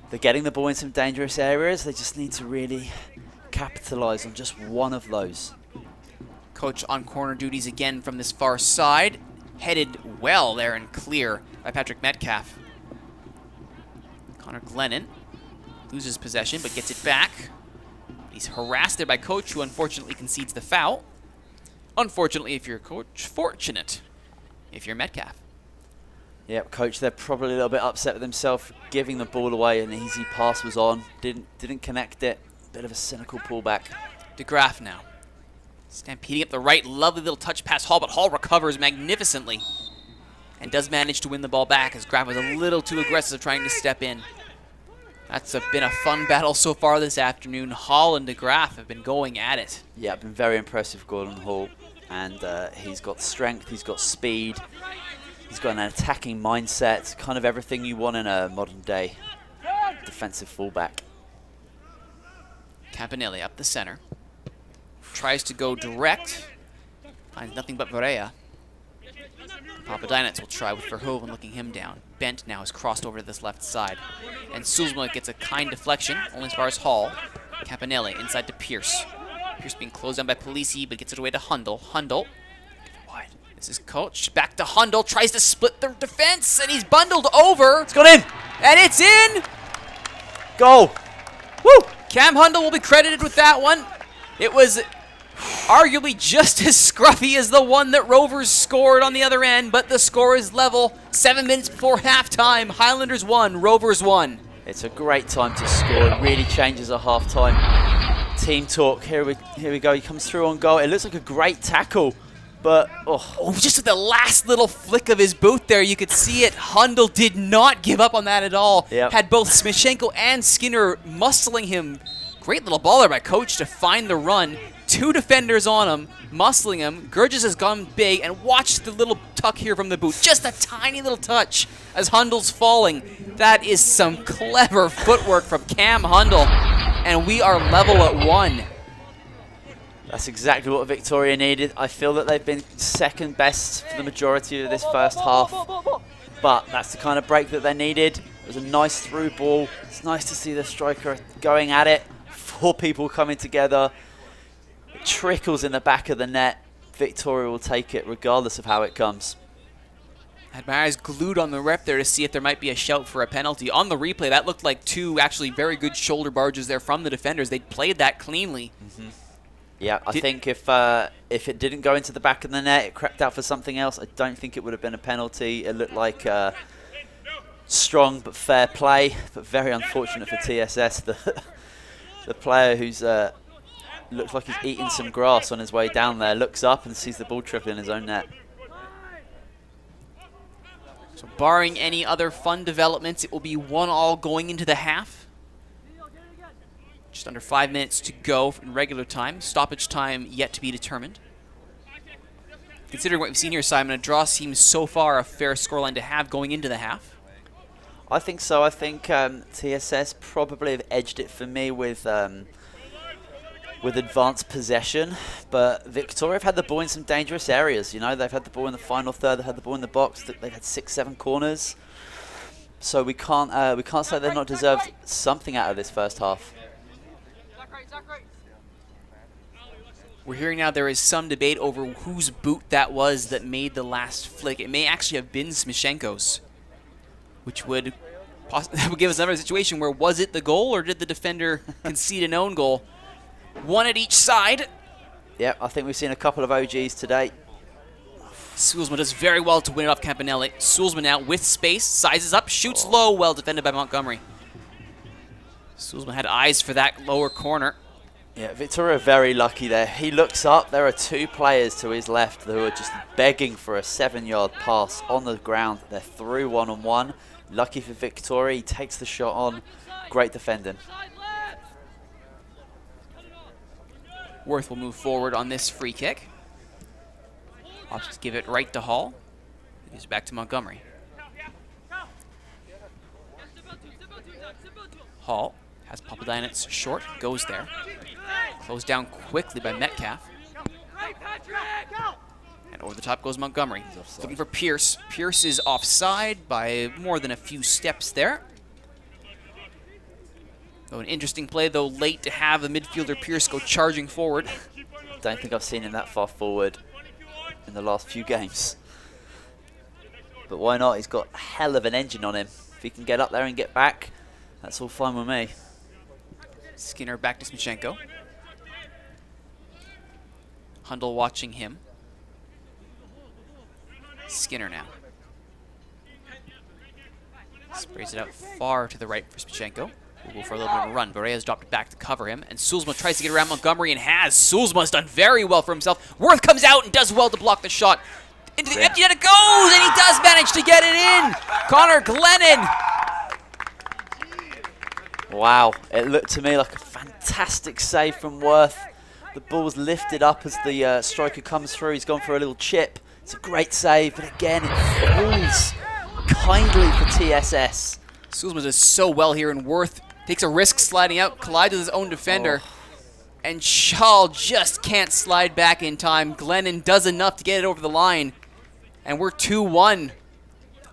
they're getting the ball in some dangerous areas. They just need to really capitalise on just one of those. Coach on corner duties again from this far side. Headed well there and clear by Patrick Metcalf. Connor Glennon loses possession but gets it back. He's harassed there by Coach, who unfortunately concedes the foul. Unfortunately if you're Coach, fortunate if you're Metcalf. Yep, Coach, they're probably a little bit upset with himself, giving the ball away. An easy pass was on, didn't connect it. Bit of a cynical pullback. DeGraff now. Stampeding up the right, lovely little touch pass Hall, but Hall recovers magnificently and does manage to win the ball back as Graff was a little too aggressive trying to step in. That's been a fun battle so far this afternoon. Hall and DeGraff have been going at it. Yeah, been very impressive, Gordon Hall. And he's got strength, he's got speed, he's got an attacking mindset, kind of everything you want in a modern day defensive fullback. Campanelli up the center. Tries to go direct. Finds nothing but Varea. Papadinus will try with Verhoeven looking him down. Bent now has crossed over to this left side. And Sulzma gets a kind deflection, only as far as Hall. Campanelli inside to Pierce. Pierce being closed down by Polisi, but gets it away to Hundle. Hundle. Wide. This is Coach. Back to Hundle. Tries to split the defense, and he's bundled over. It's gone in. And it's in. Goal. Woo! Cam Hundle will be credited with that one. It was arguably just as scruffy as the one that Rovers scored on the other end, but the score is level. 7 minutes before halftime. Highlanders 1, Rovers 1. It's a great time to score. It really changes a half-time. Team talk. Here we go. He comes through on goal. It looks like a great tackle, but just at the last little flick of his boot there, you could see it. Hundle did not give up on that at all. Yep. Had both Smichenko and Skinner muscling him. Great little ball there by Coach to find the run. 2 defenders on him, muscling him. Gurgis has gone big, and watch the little tuck here from the boot. Just a tiny little touch as Hundle's falling. That is some clever footwork from Cam Hundle, and we are level at 1. That's exactly what Victoria needed. I feel that they've been second best for the majority of this first half, but that's the kind of break that they needed. It was a nice through ball. It's nice to see the striker going at it. 4 people coming together. It trickles in the back of the net. Victoria will take it regardless of how it comes. I had my eyes glued on the ref there to see if there might be a shout for a penalty. On the replay, that looked like 2 actually very good shoulder barges there from the defenders. They played that cleanly. Mm-hmm. Yeah, I think if it didn't go into the back of the net, it crept out for something else, I don't think it would have been a penalty. It looked like strong but fair play, but very unfortunate for TSS. The player who's looks like he's eating some grass on his way down there looks up and sees the ball trickle in his own net. So barring any other fun developments, it will be 1-1 going into the half. Just under 5 minutes to go in regular time. Stoppage time yet to be determined. Considering what we've seen here, Simon, a draw seems so far a fair scoreline to have going into the half. I think so. I think TSS probably have edged it for me with advanced possession, but Victoria have had the ball in some dangerous areas. You know, they've had the ball in the final third, they've had the ball in the box, they've had 6-7 corners. So we can't say they've not deserved something out of this first half. We're hearing now there is some debate over whose boot that was that made the last flick. It may actually have been Smyshenko's, which would give us another situation where was it the goal or did the defender concede an own goal? One at each side. Yeah, I think we've seen a couple of OGs today. Sulzma does very well to win it off Campanelli. Sulzma now with space, sizes up, shoots low, well defended by Montgomery. Sulzma had eyes for that lower corner. Yeah, Victoria very lucky there. He looks up, there are 2 players to his left who are just begging for a 7-yard pass on the ground. They're through 1-on-1. Lucky for Victoria, he takes the shot on. Great defending. Worth will move forward on this free kick. Opts to give it right to Hall. Gives it back to Montgomery. Hall has Papadinets short, goes there. Closed down quickly by Metcalf. And over the top goes Montgomery. Looking for Pierce. Pierce is offside by more than a few steps there. So an interesting play, though, late to have the midfielder Pierce go charging forward. Don't think I've seen him that far forward in the last few games. But why not? He's got a hell of an engine on him. If he can get up there and get back, that's all fine with me. Skinner back to Smyshenko. Hundle watching him. Skinner now. Sprays it out far to the right for Smyshenko. We'll go for a little bit of a run. Berea's dropped it back to cover him, and Sulzma tries to get around Montgomery and has. Sulzma's done very well for himself. Worth comes out and does well to block the shot. Into the empty net it goes, and he does manage to get it in. Connor Glennon. Wow, it looked to me like a fantastic save from Worth. The ball's lifted up as the striker comes through. He's gone for a little chip. It's a great save, but again, it falls kindly for TSS. Sulzma does so well here, and Worth takes a risk sliding out, collides with his own defender. And Shaw just can't slide back in time. Glennon does enough to get it over the line. And we're 2-1.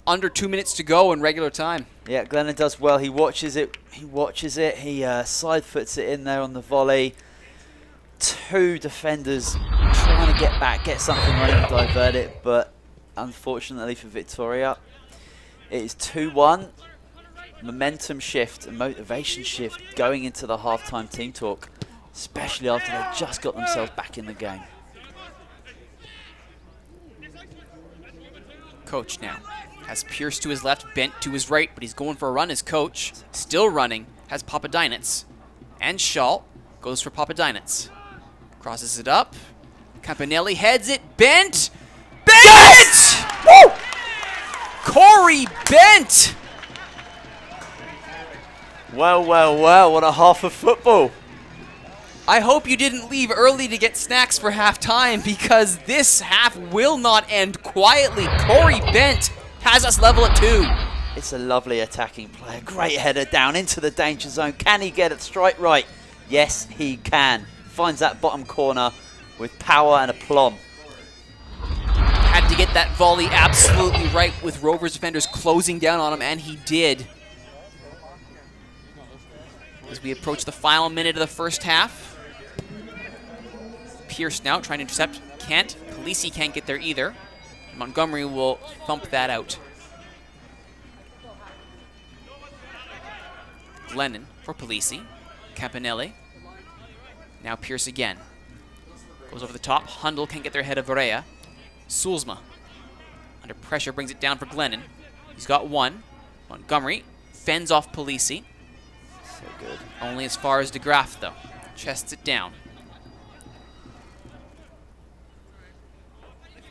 Under 2 minutes to go in regular time. Yeah, Glennon does well. He watches it. He side foots it in there on the volley. 2 defenders trying to get back, get something running and divert it. But unfortunately for Victoria, it is 2-1. Momentum shift, a motivation shift going into the halftime team talk, especially after they just got themselves back in the game. Coach now has Pierce to his left, bent to his right, but he's going for a run as coach. Still running, has Papadinets. And Shaw goes for Papadinets. Crosses it up. Campanelli heads it, Bent! Bent! Yes! Woo! Corey Bent! Well, well, well, what a half of football. I hope you didn't leave early to get snacks for halftime, because this half will not end quietly. Corey Bent has us level at 2. It's a lovely attacking play. Great header down into the danger zone. Can he get it straight right? Yes, he can. Finds that bottom corner with power and aplomb. Had to get that volley absolutely right with Rovers defenders closing down on him, and he did. As we approach the final minute of the first half. Pierce now trying to intercept. Can't. Polisi can't get there either. Montgomery will thump that out. Glennon for Polisi. Campanelli. Now Pierce again. Goes over the top. Hundle can't get there ahead of Berea. Sulzma under pressure brings it down for Glennon. He's got one. Montgomery fends off Polisi. So good. Only as far as DeGraff, though. Chests it down.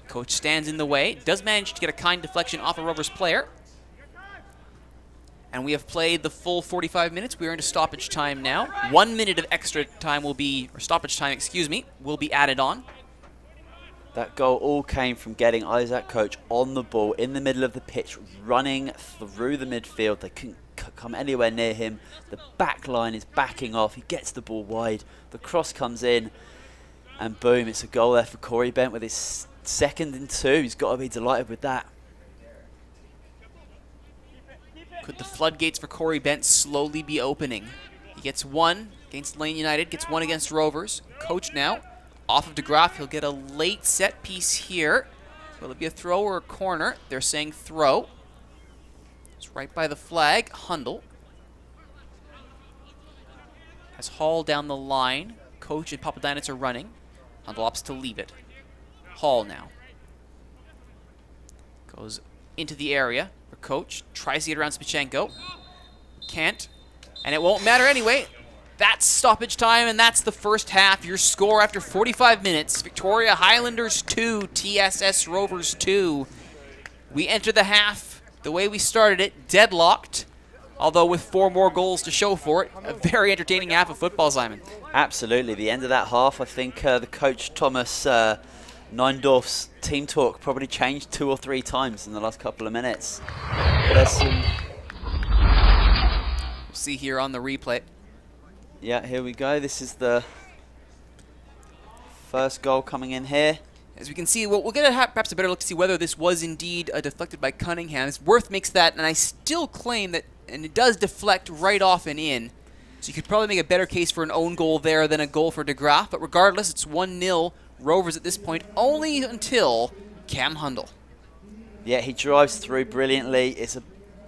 Coach stands in the way, does manage to get a kind deflection off a Rovers player. And we have played the full 45 minutes. We are into stoppage time now. 1 minute of extra time will be, or stoppage time, excuse me, will be added on. That goal all came from getting Isaac Coach on the ball in the middle of the pitch, running through the midfield. They couldn't come anywhere near him. The back line is backing off. He gets the ball wide. The cross comes in, and boom, it's a goal there for Corey Bent with his second and 2. He's got to be delighted with that. Could the floodgates for Corey Bent slowly be opening? He gets one against Lane United, gets one against Rovers. Coach now, off of DeGraff. He'll get a late set piece here. Will it be a throw or a corner? They're saying throw. It's right by the flag. Hundle has Hall down the line. Coach and Papadinets are running. Hundle opts to leave it. Hall now goes into the area. Coach tries to get around Spichenko. Can't. And it won't matter anyway. That's stoppage time, and that's the first half. Your score after 45 minutes. Victoria Highlanders 2, TSS Rovers 2. We enter the half the way we started it, deadlocked, although with 4 more goals to show for it. A very entertaining half of football, Simon. Absolutely. The end of that half, I think the coach, Thomas Neindorf's team talk probably changed 2 or 3 times in the last couple of minutes. There's some... We'll see here on the replay. Yeah, here we go. This is the first goal coming in here. As we can see, we'll get perhaps a better look to see whether this was indeed deflected by Cunningham. Worth makes that, and I still claim that, and it does deflect right off and in. So you could probably make a better case for an own goal there than a goal for DeGraff. But regardless, it's 1-0 Rovers at this point, only until Cam Hundle. Yeah, he drives through brilliantly. It's a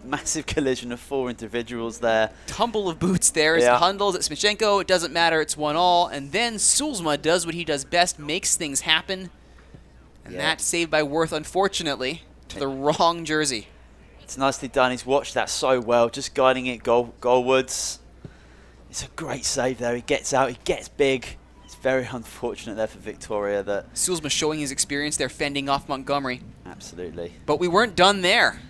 massive collision of 4 individuals there. Tumble of boots there. It's Hundle's at Smichenko. It doesn't matter. It's 1-1. And then Sulzma does what he does best, makes things happen. And that's saved by Worth, unfortunately, to the wrong jersey. It's nicely done. He's watched that so well, just guiding it goalwards. It's a great save there. He gets out. He gets big. Very unfortunate there for Victoria that... Sulzma showing his experience there, fending off Montgomery. Absolutely. But we weren't done there.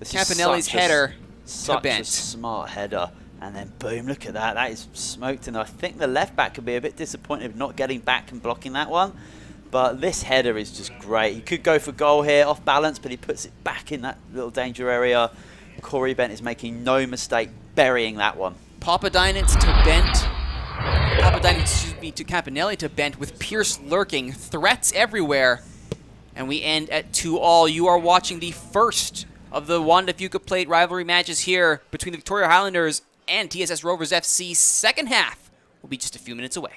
Campanelli's header such a smart header. And then boom, look at that. That is smoked. And I think the left back could be a bit disappointed of not getting back and blocking that one. But this header is just great. He could go for goal here, off balance, but he puts it back in that little danger area. Corey Bent is making no mistake burying that one. Papadinets to Bent. Papadinets to Campanelli to Bent with Pierce lurking. Threats everywhere. And we end at 2-2. You are watching the first of the Wanda Fuca Plate rivalry matches here between the Victoria Highlanders and TSS Rovers FC. Second half will be just a few minutes away.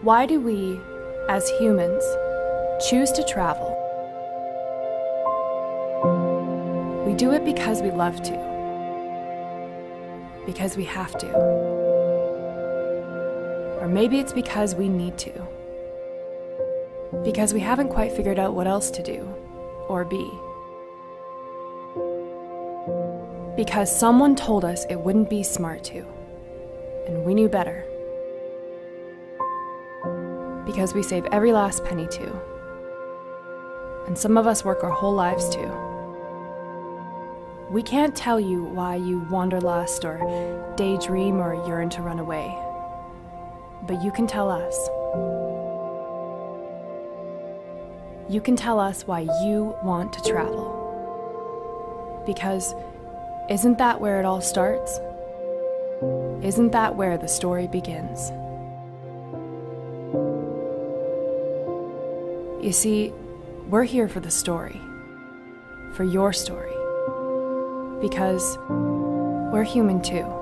Why do we, as humans, choose to travel? We do it because we love to. Because we have to. Or maybe it's because we need to. Because we haven't quite figured out what else to do, or be. Because someone told us it wouldn't be smart to, and we knew better. Because we save every last penny to, and some of us work our whole lives to. We can't tell you why you wanderlust or daydream or yearn to run away, but you can tell us. You can tell us why you want to travel. Because isn't that where it all starts? Isn't that where the story begins? You see, we're here for the story, for your story, because we're human too.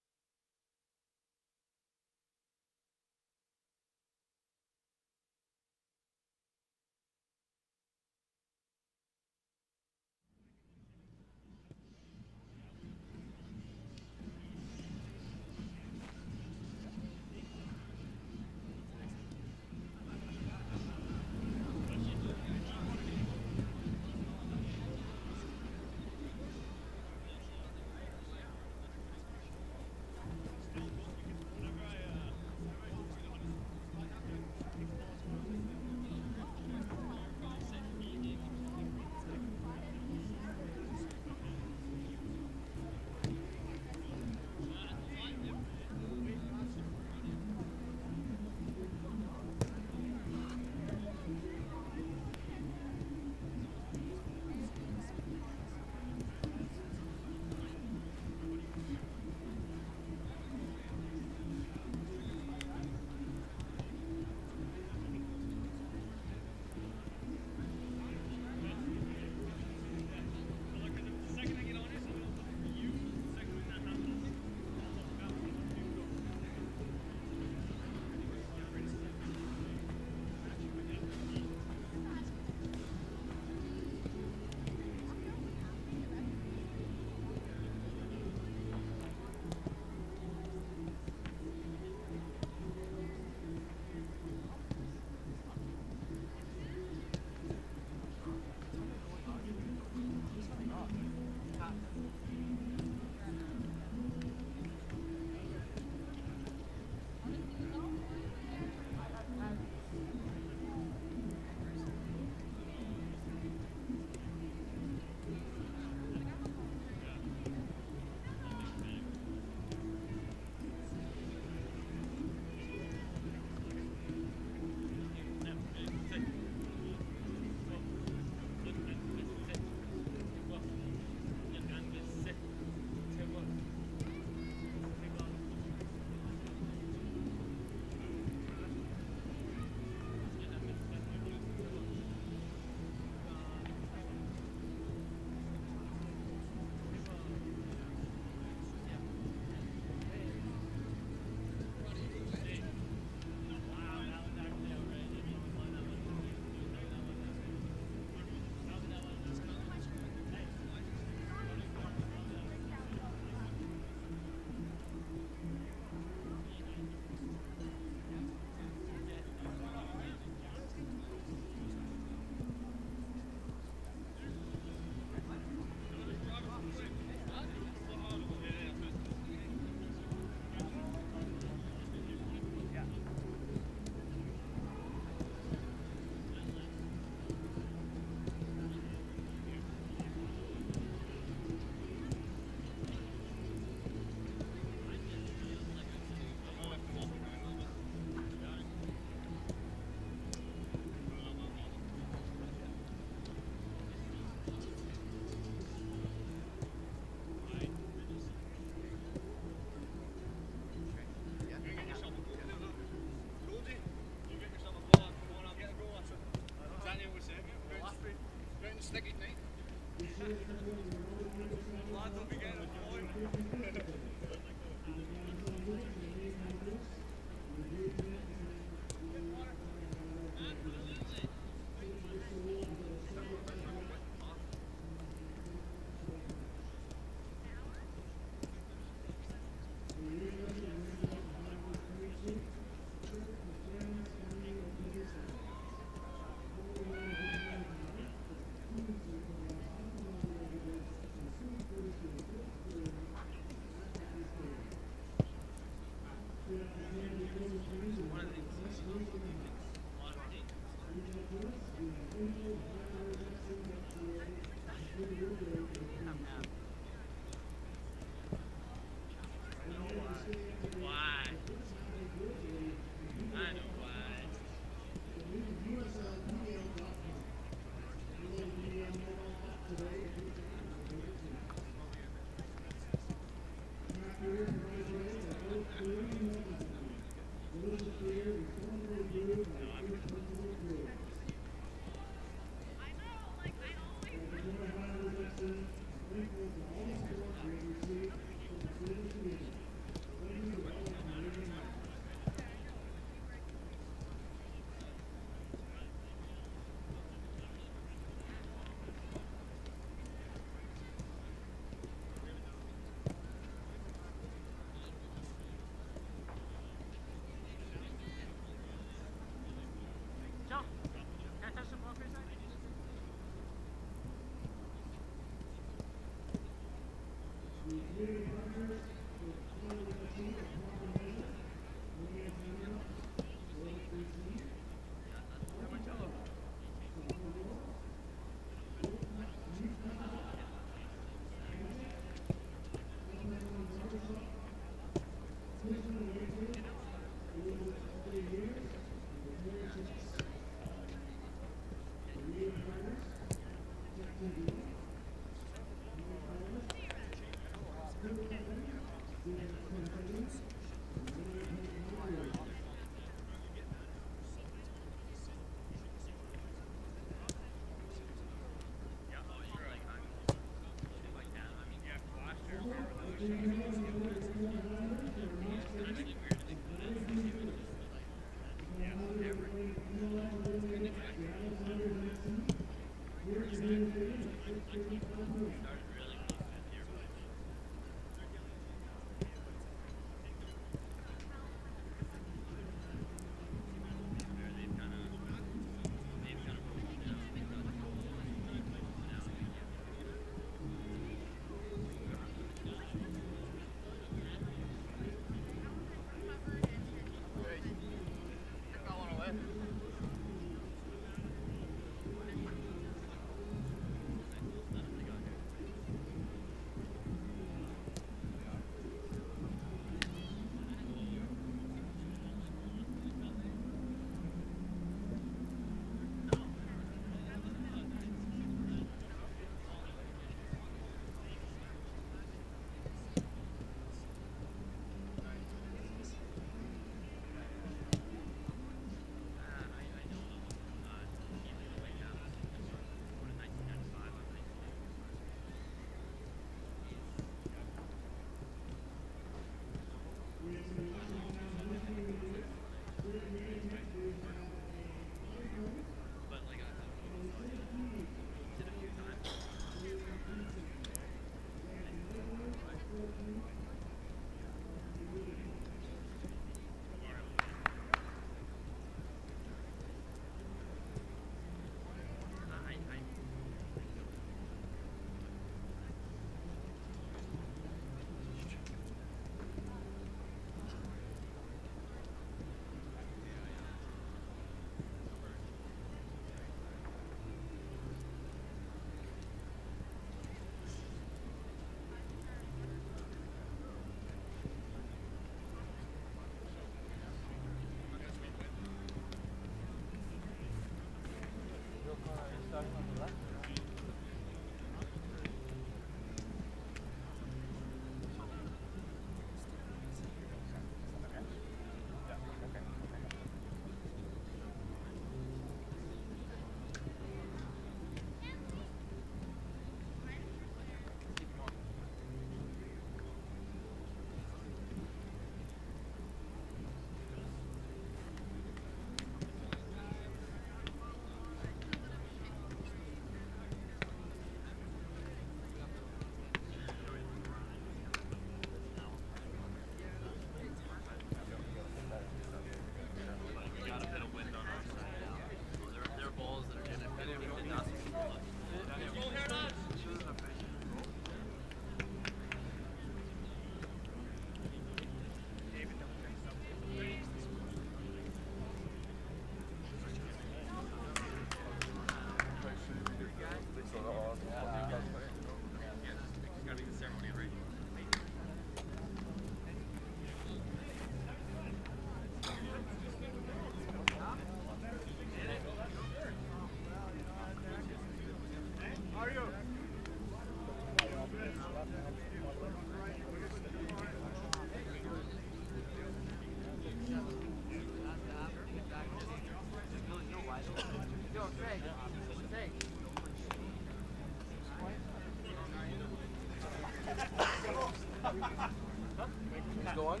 Go on.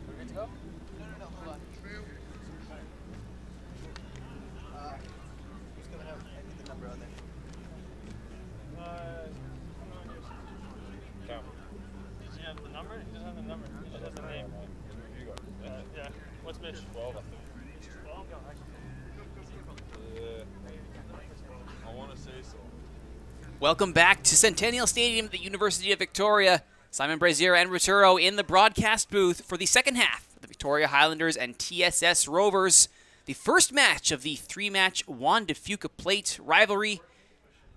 We're good to go? No, hold on. Who's going to have the number on there? Does he have the number? He doesn't have the number. He just has the name. Yeah. What's Mitch? 12, I think. 12? I want to say so. Welcome back to Centennial Stadium at the University of Victoria. Simon Brazier and Ruturo in the broadcast booth for the second half of the Victoria Highlanders and TSS Rovers. The first match of the three-match Juan de Fuca Plate rivalry.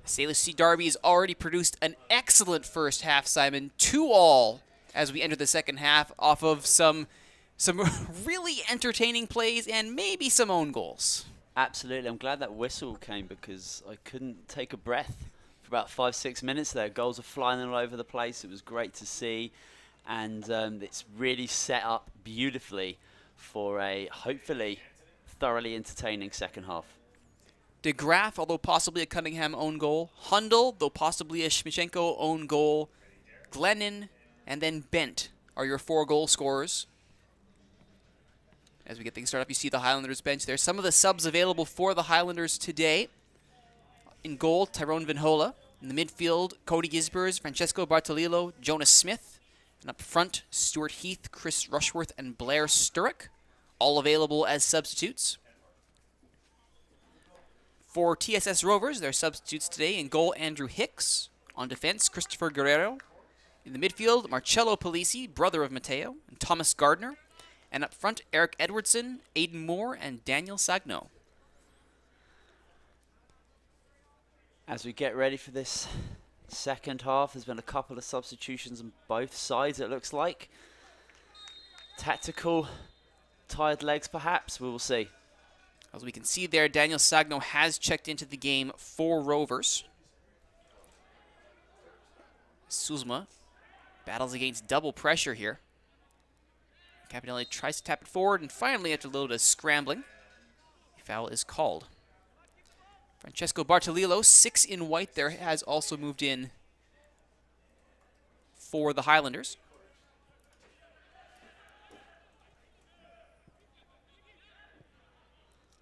Salish Sea Derby has already produced an excellent first half, Simon. 2-2 as we enter the second half off of some really entertaining plays and maybe some own goals. Absolutely. I'm glad that whistle came because I couldn't take a breath for about 5-6 minutes there. Goals are flying all over the place. It was great to see. And it's really set up beautifully for a hopefully thoroughly entertaining second half. De Graaf, although possibly a Cunningham own goal. Hundel, though possibly a Shmichenko own goal. Glennon, and then Bent are your 4 goal scorers. As we get things started up, you see the Highlanders bench there. Some of the subs available for the Highlanders today. In goal, Tyrone Vinhola. In the midfield, Cody Gisbers, Francesco Bartolillo, Jonas Smith. And up front, Stuart Heath, Chris Rushworth, and Blair Sturrock. All available as substitutes. For TSS Rovers, their substitutes today. In goal, Andrew Hicks. On defense, Christopher Guerrero. In the midfield, Marcello Polisi, brother of Matteo, and Thomas Gardner. And up front, Eric Edwardson, Aidan Moore, and Daniel Sagno. As we get ready for this second half, there's been a couple of substitutions on both sides, it looks like. Tactical, tired legs perhaps, we will see. As we can see there, Daniel Sagno has checked into the game for Rovers. Suzma battles against double pressure here. Capinelli tries to tap it forward, and finally, after a little bit of scrambling, the foul is called. Francesco Bartolillo, 6 in white there, has also moved in for the Highlanders.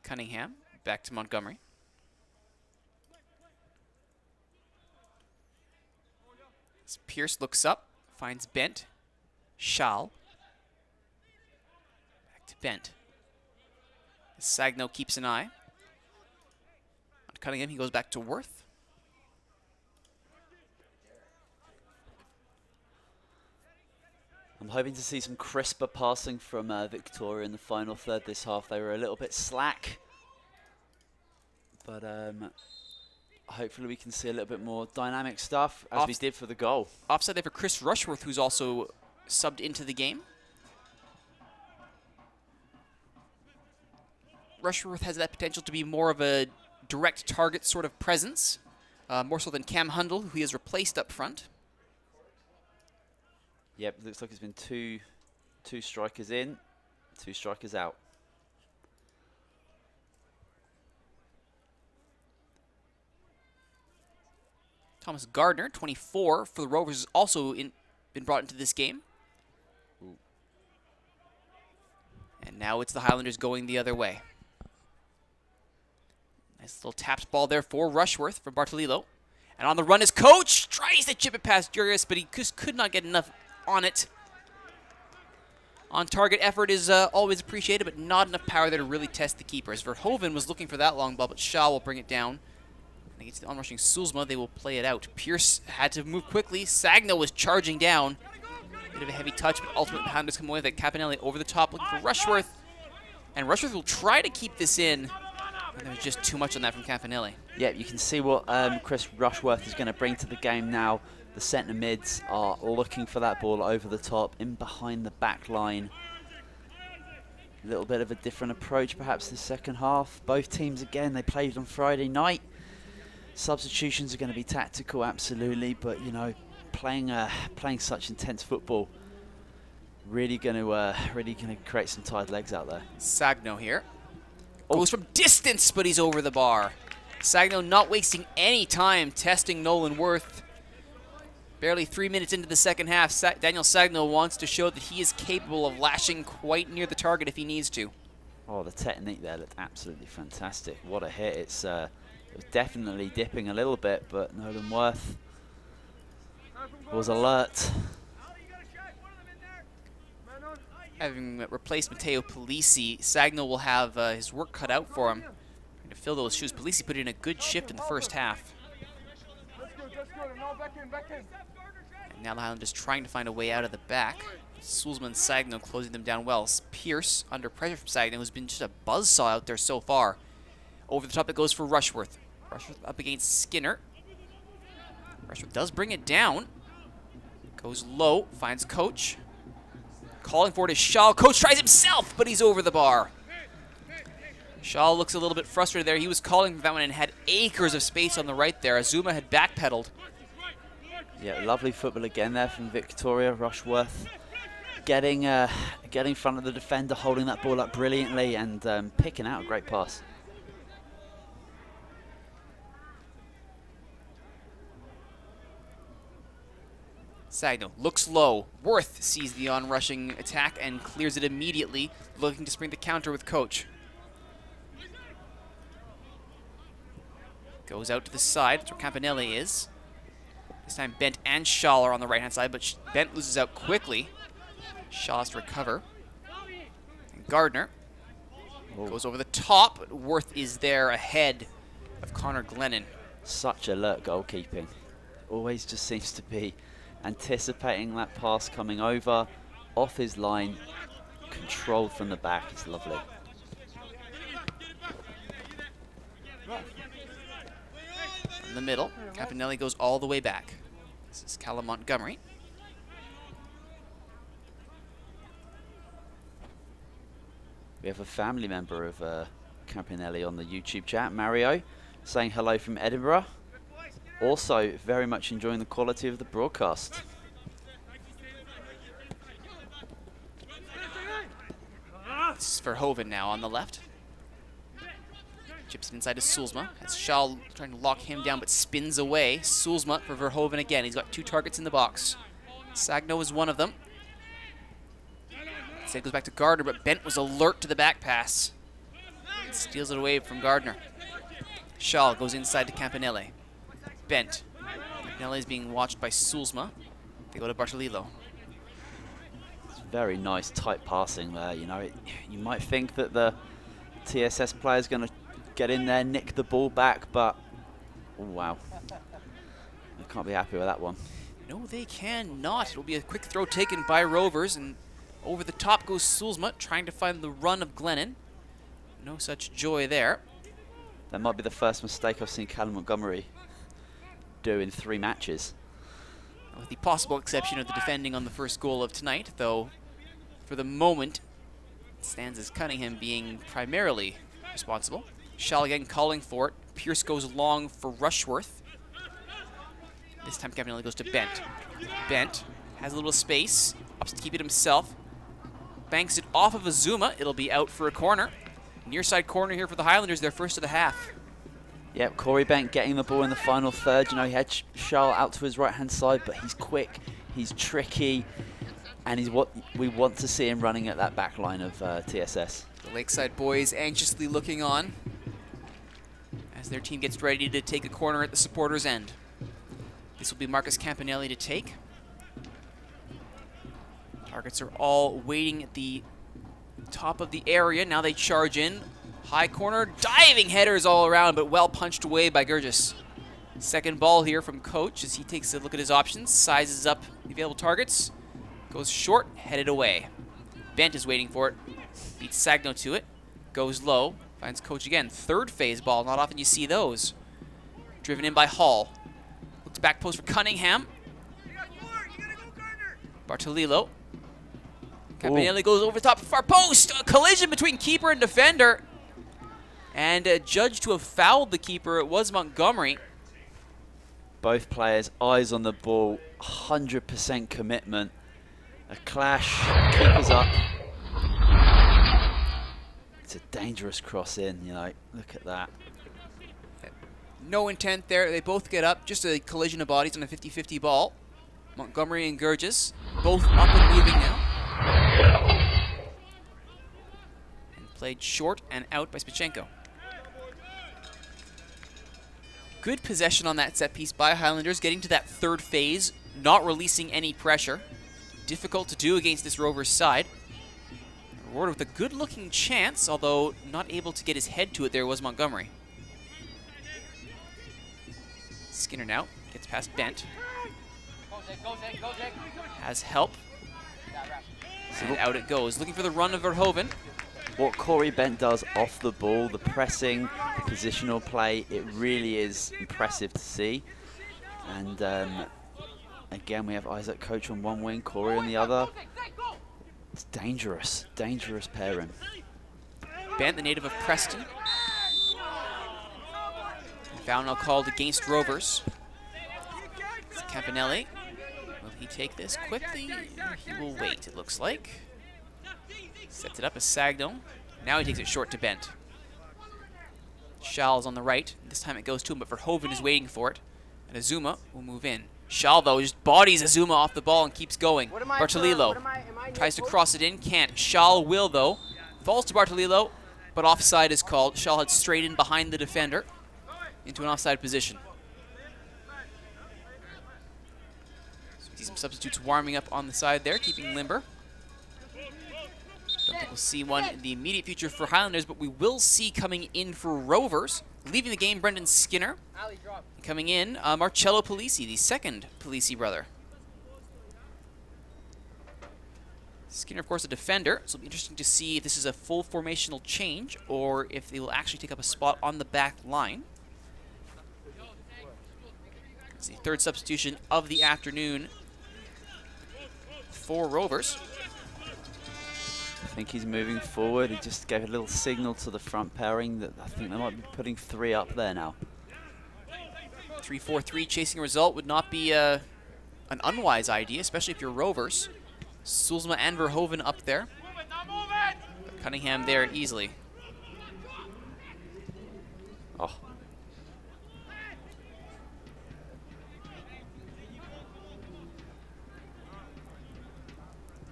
Cunningham, back to Montgomery. As Pierce looks up, finds Bent. Schall. Bent. Sagno keeps an eye. On Cunningham, he goes back to Worth. I'm hoping to see some crisper passing from Victoria in the final third this half. They were a little bit slack. But hopefully we can see a little bit more dynamic stuff as we did for the goal. Offside there for Chris Rushworth, who's also subbed into the game. Rushworth has that potential to be more of a direct target sort of presence, more so than Cam Hundel, who he has replaced up front. Yep, looks like it's been two strikers in, 2 strikers out. Thomas Gardner, 24, for the Rovers, has also been brought into this game. Ooh. And now it's the Highlanders going the other way. Nice little tapped ball there for Rushworth from Bartolillo. And on the run is Coach. Tries to chip it past Jurius, but he just could not get enough on it. On target effort is always appreciated, but not enough power there to really test the keepers. Verhoeven was looking for that long ball, but Shaw will bring it down. And against the onrushing Sulzma, they will play it out. Pierce had to move quickly. Sagno was charging down. Bit of a heavy touch, but ultimately the Highlanders come away with it. Capinelli over the top looking for Rushworth. And Rushworth will try to keep this in. And there was just too much on that from Campanelli. Yeah, you can see what Chris Rushworth is going to bring to the game now. The centre mids are looking for that ball over the top, in behind the back line. A little bit of a different approach perhaps this second half. Both teams, again, they played on Friday night. Substitutions are going to be tactical, absolutely, but you know, playing such intense football, really going to create some tired legs out there. Sagno here. Goes from distance, but he's over the bar. Sagno not wasting any time testing Nolan Worth. Barely 3 minutes into the second half, Daniel Sagno wants to show that he is capable of lashing quite near the target if he needs to. Oh, the technique there looked absolutely fantastic. What a hit. It was definitely dipping a little bit, but Nolan Worth was alert. Having replaced Matteo Polisi, Sagno will have his work cut out for him to fill those shoes. Polisi put in a good shift in the first half. And now the Highlanders trying to find a way out of the back. Sulzman and Sagno closing them down well. Pierce under pressure from Sagno, who's been just a buzzsaw out there so far. Over the top it goes for Rushworth. Rushworth up against Skinner. Rushworth does bring it down. Goes low, finds Coach. Calling for it is Shaw. Coach tries himself, but he's over the bar. Shaw looks a little bit frustrated there. He was calling for that one and had acres of space on the right there. Azuma had backpedaled. Yeah, lovely football again there from Victoria. Rushworth getting in front of the defender, holding that ball up brilliantly and picking out a great pass. Sagno looks low. Worth sees the on-rushing attack and clears it immediately, looking to spring the counter with Coach. Goes out to the side. That's where Campanelli is. This time Bent and Shaw are on the right-hand side, but Bent loses out quickly. Shaw has to recover. And Gardner goes over the top, but Worth is there ahead of Connor Glennon. Such alert goalkeeping. Always just seems to be anticipating that pass coming over, off his line, controlled from the back. It's lovely. In the middle, Campanelli goes all the way back. This is Callum Montgomery. We have a family member of Campanelli on the YouTube chat, Mario, saying hello from Edinburgh. Also, very much enjoying the quality of the broadcast. This is Verhoeven now on the left. Chips it inside to Sulzma. As Shaw trying to lock him down, but spins away. Sulzma for Verhoeven again. He's got 2 targets in the box. Sagno is one of them. Instead goes back to Gardner, but Bent was alert to the back pass. Steals it away from Gardner. Shaw goes inside to Campanelli. Bent. Campanelli is being watched by Sulzma. They go to Bartolillo. It's very nice, tight passing there. You know, you might think that the TSS player is going to get in there, nick the ball back, but oh, wow. I can't be happy with that one. No, they cannot. It'll be a quick throw taken by Rovers, and over the top goes Sulzma, trying to find the run of Glennon. No such joy there. That might be the first mistake I've seen Callum Montgomery do in 3 matches. With the possible exception of the defending on the first goal of tonight, though for the moment it stands as Cunningham being primarily responsible. Shaw again calling for it. Pierce goes long for Rushworth. This time Campanelli goes to Bent. Bent has a little space, opts to keep it himself. Banks it off of Azuma. It'll be out for a corner. Near side corner here for the Highlanders, their first of the half. Yep, Corey Bent getting the ball in the final third. You know, he had Shaw out to his right-hand side, but he's quick, he's tricky, and he's what we want to see him running at that back line of TSS. The Lakeside boys anxiously looking on as their team gets ready to take a corner at the supporters' end. This will be Marcus Campanelli to take. Targets are all waiting at the top of the area. Now they charge in. High corner, diving headers all around, but well punched away by Gurgis. Second ball here from Coach as he takes a look at his options, sizes up the available targets, goes short, headed away. Bent is waiting for it, beats Sagno to it, goes low, finds Coach again. Third phase ball, not often you see those. Driven in by Hall. Looks back post for Cunningham. Bartolillo. Campanelli goes over the top of far post. A collision between keeper and defender. And judged to have fouled the keeper, it was Montgomery. Both players, eyes on the ball, 100% commitment. A clash, keepers up. It's a dangerous cross in, you know, look at that. No intent there. They both get up. Just a collision of bodies on a 50-50 ball. Montgomery and Gurgis both up and moving now. And played short and out by Spichenko. Good possession on that set piece by Highlanders, getting to that third phase, not releasing any pressure. Difficult to do against this Rovers side. Rewarded with a good-looking chance, although not able to get his head to it there was Montgomery. Skinner now gets past Bent. Has help. And out it goes. Looking for the run of Verhoeven. What Corey Bent does off the ball, the pressing, the positional play, it really is impressive to see. And again, we have Isaac Coach on one wing, Corey on the other. It's dangerous, dangerous pairing. Bent, the native of Preston. Foul now called against Rovers. It's Campanelli. Will he take this quickly? He will wait, it looks like. Sets it up as Sagno. Now he takes it short to Bent. Schall's on the right. This time it goes to him, but Verhoeven is waiting for it. And Azuma will move in. Schall, though, just bodies Azuma off the ball and keeps going. Bartolillo tries to cross it in, can't. Schall will, though. Falls to Bartolillo, but offside is called. Schall had straight in behind the defender into an offside position. So we see some substitutes warming up on the side there, keeping limber. Don't think we'll see one in the immediate future for Highlanders, but we will see coming in for Rovers. Leaving the game, Brendan Skinner. And coming in, Marcello Polisi, the second Polisi brother. Skinner, of course, a defender, so it'll be interesting to see if this is a full formational change or if they will actually take up a spot on the back line. It's the third substitution of the afternoon for Rovers. I think he's moving forward. He just gave a little signal to the front pairing that I think they might be putting three up there now. 3-4-3 chasing a result would not be an unwise idea, especially if you're Rovers. Sulzma and Verhoeven up there. But Cunningham there easily. Oh.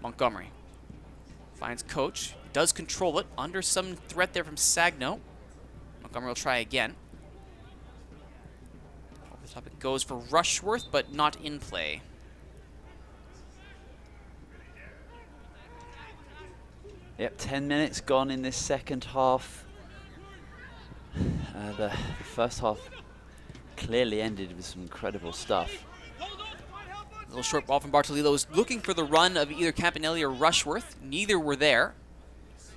Montgomery finds Coach, does control it, under some threat there from Sagno. Montgomery will try again. Over the top it goes for Rushworth, but not in play. Yep, 10 minutes gone in this second half. The first half clearly ended with some incredible stuff. A little short ball from Bartolillo is looking for the run of either Campanelli or Rushworth. Neither were there.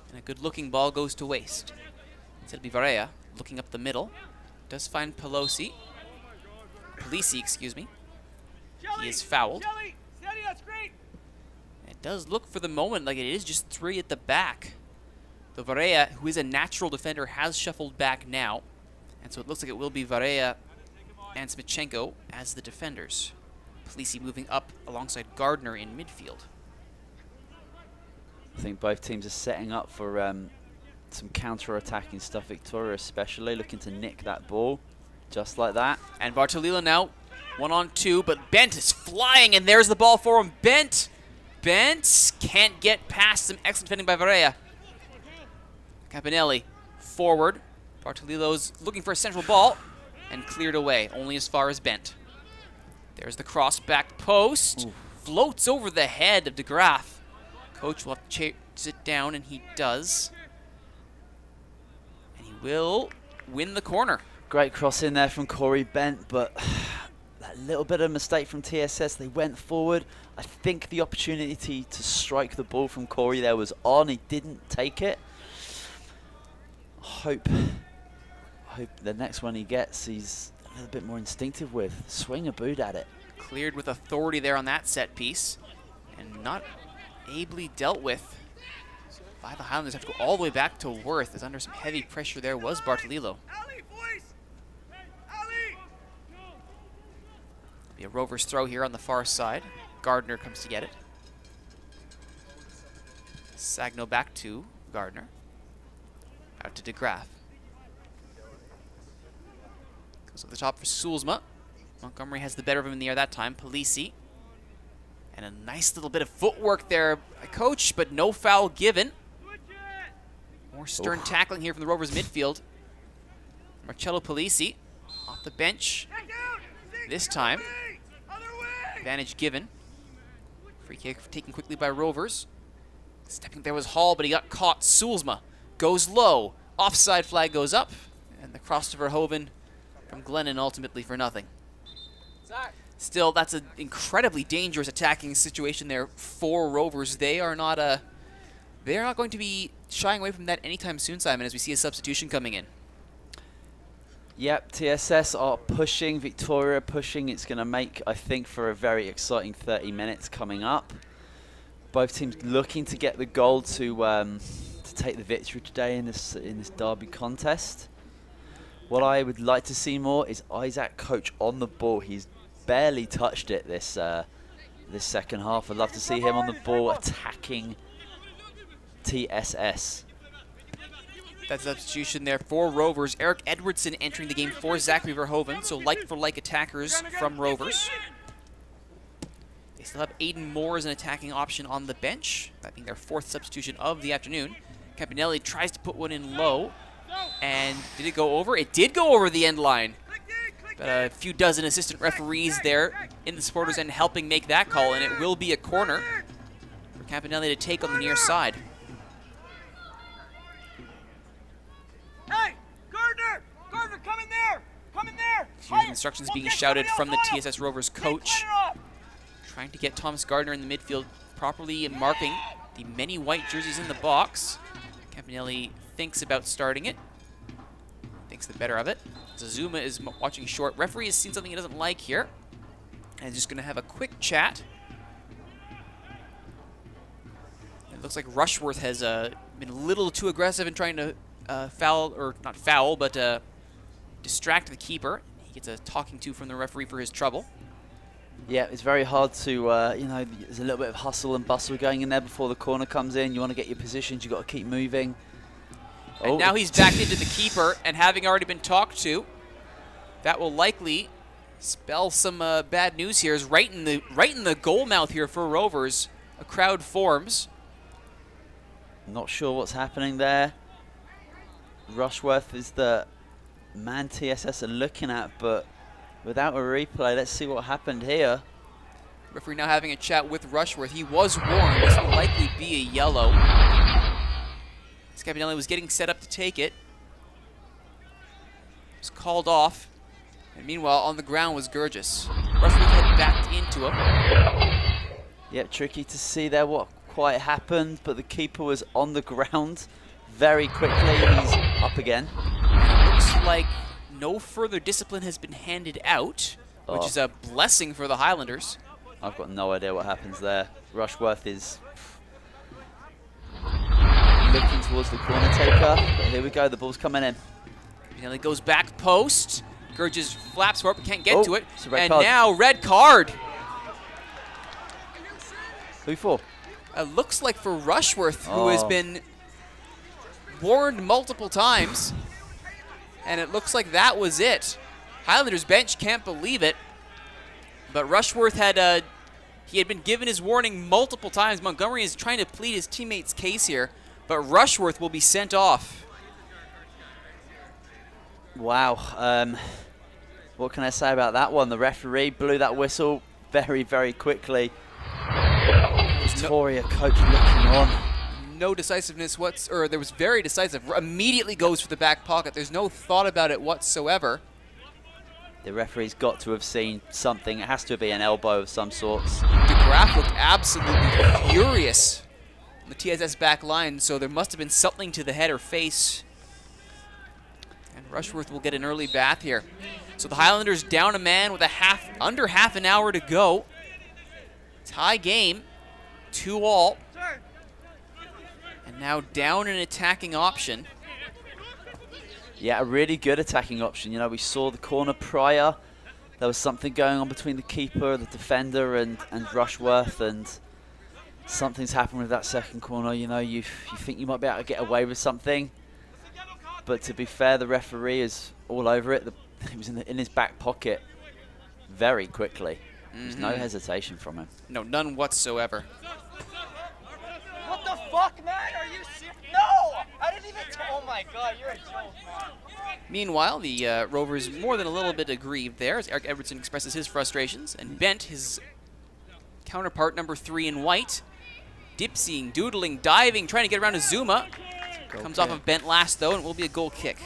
And a good-looking ball goes to waste. Instead it'll be Varea looking up the middle. Does find Polisi, excuse me. He is fouled. It does look for the moment like it is just three at the back. Though Varea, who is a natural defender, has shuffled back now. And so it looks like it will be Varea and Smichenko as the defenders. Polisi moving up alongside Gardner in midfield. I think both teams are setting up for some counter-attacking stuff. Victoria especially looking to nick that ball just like that. And Bartolillo now 1-on-2, but Bent is flying, and there's the ball for him. Bent can't get past some excellent defending by Varea. Campanelli forward. Bartolillo's looking for a central ball and cleared away, only as far as Bent. There's the cross back post. Ooh. Floats over the head of De Graaf. Coach will have to chase it down, and he does. And he will win the corner. Great cross in there from Corey Bent, but that little bit of mistake from TSS. They went forward. I think the opportunity to strike the ball from Corey there was on. He didn't take it. Hope the next one he gets, he's a little bit more instinctive with. Swing a boot at it. Cleared with authority there on that set piece, and not ably dealt with by the Highlanders. Have to go all the way back to Worth, as under some heavy pressure there was Bartolillo. Be a Rovers throw here on the far side. Gardner comes to get it. Sagno back to Gardner. Out to DeGraff. Goes up the top for Sulzma. Montgomery has the better of him in the air that time. Polisi. And a nice little bit of footwork there by Coach, but no foul given. More stern tackling here from the Rovers midfield. Marcello Polisi off the bench. This time, advantage given. Free kick taken quickly by Rovers. Stepping there was Hall, but he got caught. Sulzma goes low. Offside flag goes up. And the cross to Verhoeven from Glennon ultimately for nothing. Still, that's an incredibly dangerous attacking situation there for Rovers. They are not going to be shying away from that anytime soon, Simon, as we see a substitution coming in. Yep, TSS are pushing, Victoria pushing. It's going to make, I think, for a very exciting 30 minutes coming up. Both teams looking to get the goal to take the victory today in this derby contest. What I would like to see more is Isaac Coach on the ball. He's barely touched it this second half. I'd love to see him on the ball attacking TSS. That substitution there for Rovers. Eric Edwardson entering the game for Zachary Verhoeven. So like-for-like attackers from Rovers. They still have Aiden Moore as an attacking option on the bench. That being their fourth substitution of the afternoon. Campanelli tries to put one in low. And did it go over? It did go over the end line. But a few dozen assistant referees there in the supporters end helping make that call. And it will be a corner for Campanelli to take on the near side. Hey, Gardner! Gardner, come in there! Come in there! Here's instructions being shouted from the TSS Rovers coach. Trying to get Thomas Gardner in the midfield properly and marking the many white jerseys in the box. Campanelli thinks about starting it. Thinks the better of it. Zazuma is watching short. Referee has seen something he doesn't like here. And is just going to have a quick chat. It looks like Rushworth has been a little too aggressive in trying to foul, or not foul, but distract the keeper. He gets a talking to from the referee for his trouble. Yeah, it's very hard to, you know, there's a little bit of hustle and bustle going in there before the corner comes in. You want to get your positions, you've got to keep moving. And now he's backed into the keeper, and having already been talked to, that will likely spell some bad news here. Is right in the goal mouth here for Rovers. A crowd forms. Not sure what's happening there. Rushworth is the man TSS are looking at, but without a replay, let's see what happened here. Referee now having a chat with Rushworth. He was warned. This will likely be a yellow. Campanelli was getting set up to take it. Was called off. And meanwhile, on the ground was Gurgis. Rushworth had backed into him. Yep, tricky to see there what quite happened, but the keeper was on the ground very quickly. He's up again. It looks like no further discipline has been handed out, which is a blessing for the Highlanders. I've got no idea what happens there. Rushworth is looking towards the corner taker, but here we go, the ball's coming in. Campanelli goes back post. Gurgis flaps for it, but can't get to it. And card. now, red card. Who for? Looks like for Rushworth, who has been warned multiple times. And it looks like that was it. Highlanders bench can't believe it. But Rushworth had he had been given his warning multiple times. Montgomery is trying to plead his teammate's case here, but Rushworth will be sent off. Wow. What can I say about that one? The referee blew that whistle very, very quickly. Victoria coach looking on. No decisiveness or there was very decisive. Immediately goes for the back pocket. There's no thought about it whatsoever. The referee's got to have seen something. It has to be an elbow of some sorts. DeGraff looked absolutely furious on the TSS back line, so there must have been something to the head or face. And Rushworth will get an early bath here. So the Highlanders down a man with under half an hour to go. Tie game, 2-2. And now down an attacking option. Yeah, a really good attacking option. You know, we saw the corner prior. there was something going on between the keeper, the defender, and Rushworth, and something's happened with that second corner. You know, you think you might be able to get away with something, but to be fair, the referee is all over it. He was in his back pocket very quickly. There's no hesitation from him. No, none whatsoever. What the fuck, man? Are you serious? No! I didn't even. Oh my god, you're a joke, man. Meanwhile, the Rovers more than a little bit aggrieved there as Eric Edwardson expresses his frustrations, and Bent, his counterpart, number 3 in white, dipsying, doodling, diving, trying to get around Azuma. Comes off of Bent last, though, and it will be a goal kick.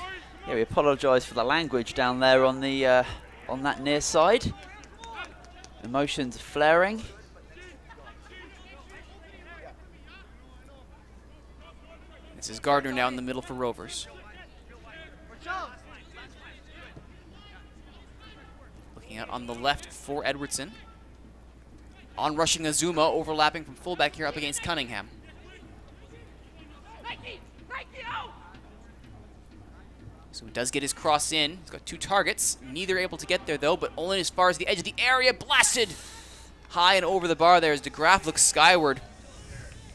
Yeah, we apologise for the language down there on the on that near side. Emotions flaring. This is Gardner now in the middle for Rovers. Looking out on the left for Edwardson. On rushing Azuma, overlapping from fullback here up against Cunningham. So he does get his cross in. He's got 2 targets. Neither able to get there, though, but only as far as the edge of the area. Blasted high and over the bar there as DeGraff looks skyward.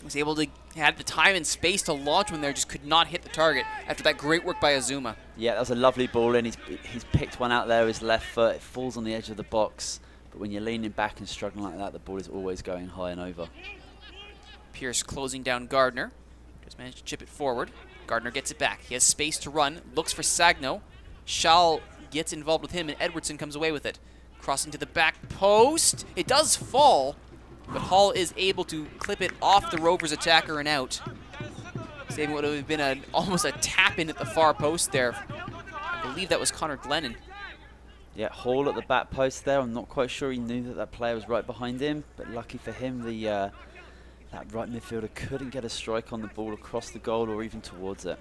Was able to had the time and space to launch one there, just could not hit the target after that great work by Azuma. Yeah, that was a lovely ball in. He's picked one out there with his left foot. It falls on the edge of the box. But when you're leaning back and struggling like that, the ball is always going high and over. Pierce closing down Gardner. Just managed to chip it forward. Gardner gets it back. He has space to run. Looks for Sagno. Schall gets involved with him, and Edwardson comes away with it. Crossing to the back post. It does fall, but Hall is able to clip it off the Rovers attacker and out. Saving what would have been almost a tap-in at the far post there. I believe that was Connor Glennon. Yeah, Hall at the back post there. I'm not quite sure he knew that that player was right behind him, but lucky for him, that right midfielder couldn't get a strike on the ball across the goal or even towards it.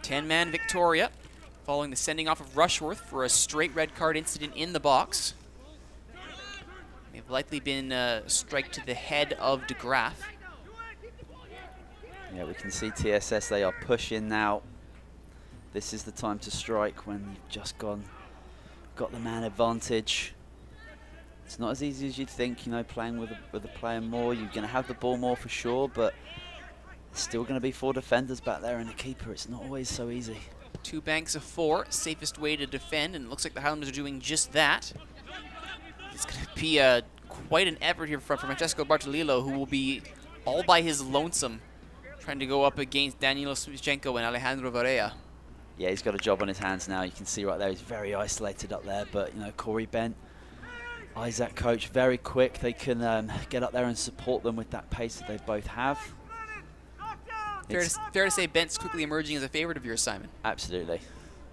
Ten-man Victoria, following the sending off of Rushworth for a straight red card incident in the box. May have likely been a strike to the head of DeGraff. Yeah, we can see TSS, they are pushing now. This is the time to strike when you've just got the man advantage. It's not as easy as you'd think, you know, playing with a player more. You're going to have the ball more for sure, but there's still going to be 4 defenders back there and a keeper. It's not always so easy. 2 banks of 4, safest way to defend, and it looks like the Highlanders are doing just that. It's going to be quite an effort here from Francesco Bartolillo, who will be all by his lonesome trying to go up against Danilo Smichenko and Alejandro Varela. Yeah, he's got a job on his hands now. You can see right there, he's very isolated up there, but, you know, Corey Bent, Isaac Coach, very quick. They can get up there and support them with that pace that they both have. Fair to say Bent's quickly emerging as a favorite of yours, Simon. Absolutely.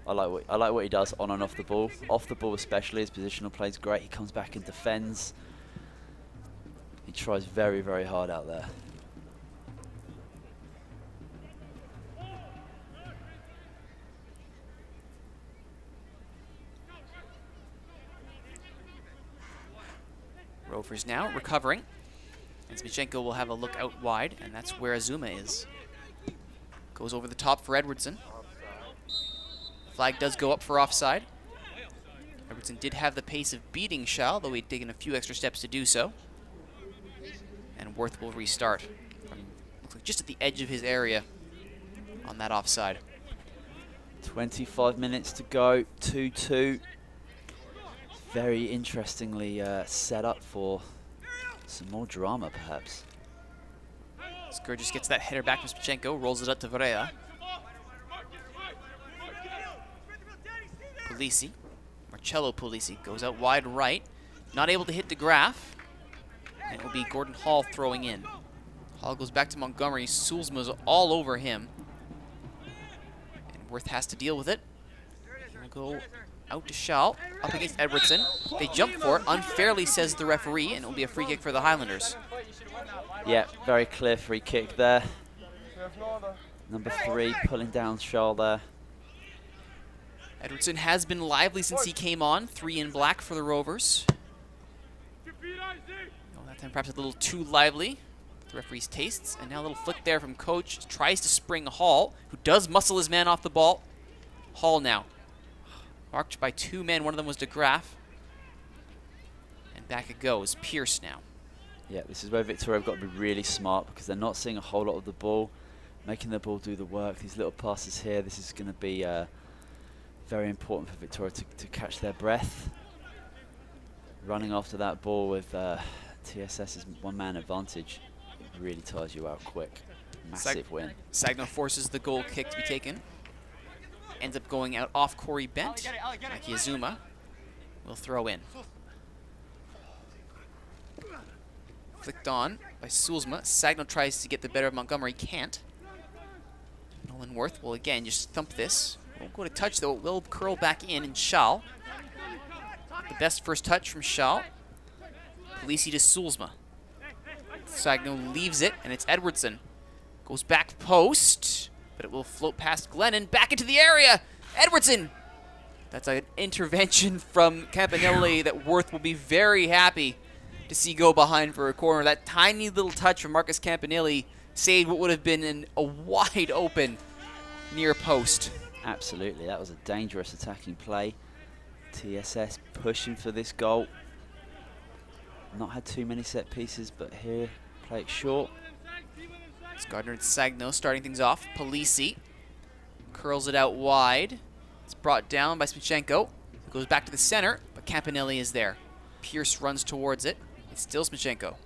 I like what he does on and off the ball. Off the ball especially, his positional play is great. He comes back and defends. He tries very, very hard out there. Rovers now recovering. And Smichenko will have a look out wide, and that's where Azuma is. Goes over the top for Edwardson. Flag does go up for offside. Edwardson did have the pace of beating Schall, though he'd taken a few extra steps to do so. And Worth will restart from, looks like, just at the edge of his area on that offside. 25 minutes to go, 2-2. Very interestingly set up for some more drama, perhaps. Scourgis gets that header back from Smichenko, rolls it up to Varela. Polisi, Marcello Polisi, goes out wide right. Not able to hit DeGraff. And it will be Gordon Hall throwing in. Hall goes back to Montgomery. Sulzma's all over him. And Worth has to deal with it. He'll go out to Schall, up against Edwardson. They jump for it, unfairly says the referee, and it will be a free kick for the Highlanders. Yeah, very clear free kick there. Number 3 pulling down Schall there. Edwardson has been lively since he came on. 3 in black for the Rovers. Oh, that time perhaps a little too lively. The referee's tastes. And now a little flick there from Coach. Tries to spring Hall, who does muscle his man off the ball. Hall now. Marked by 2 men. One of them was DeGraff. And back it goes. Pierce now. Yeah, this is where Victoria have got to be really smart because they're not seeing a whole lot of the ball, making the ball do the work. These little passes here, this is going to be very important for Victoria to catch their breath. Running after that ball with TSS's one-man advantage, it really tires you out quick. Massive win. Sagno forces the goal kick to be taken. Ends up going out off Corey Bent. Nike Azuma will throw in. Flicked on by Sulzma. Sagno tries to get the better of Montgomery, can't. Nolan Worth will again just thump this. Won't go to touch though, it will curl back in, and Schall. The best first touch from Schall. Polisi to Sulzma. Sagno leaves it, and it's Edwardson. Goes back post, but it will float past Glennon, back into the area. Edwardson! That's an intervention from Campanelli that Worth will be very happy to see go behind for a corner. That tiny little touch from Marcus Campanelli saved what would have been a wide open near post. Absolutely, that was a dangerous attacking play. TSS pushing for this goal. Not had too many set pieces, but here, play it short. It's Gardner and Sagno starting things off. Polisi curls it out wide. It's brought down by Smichenko. It goes back to the center, but Campanelli is there. Pierce runs towards it. It's still Smichenko.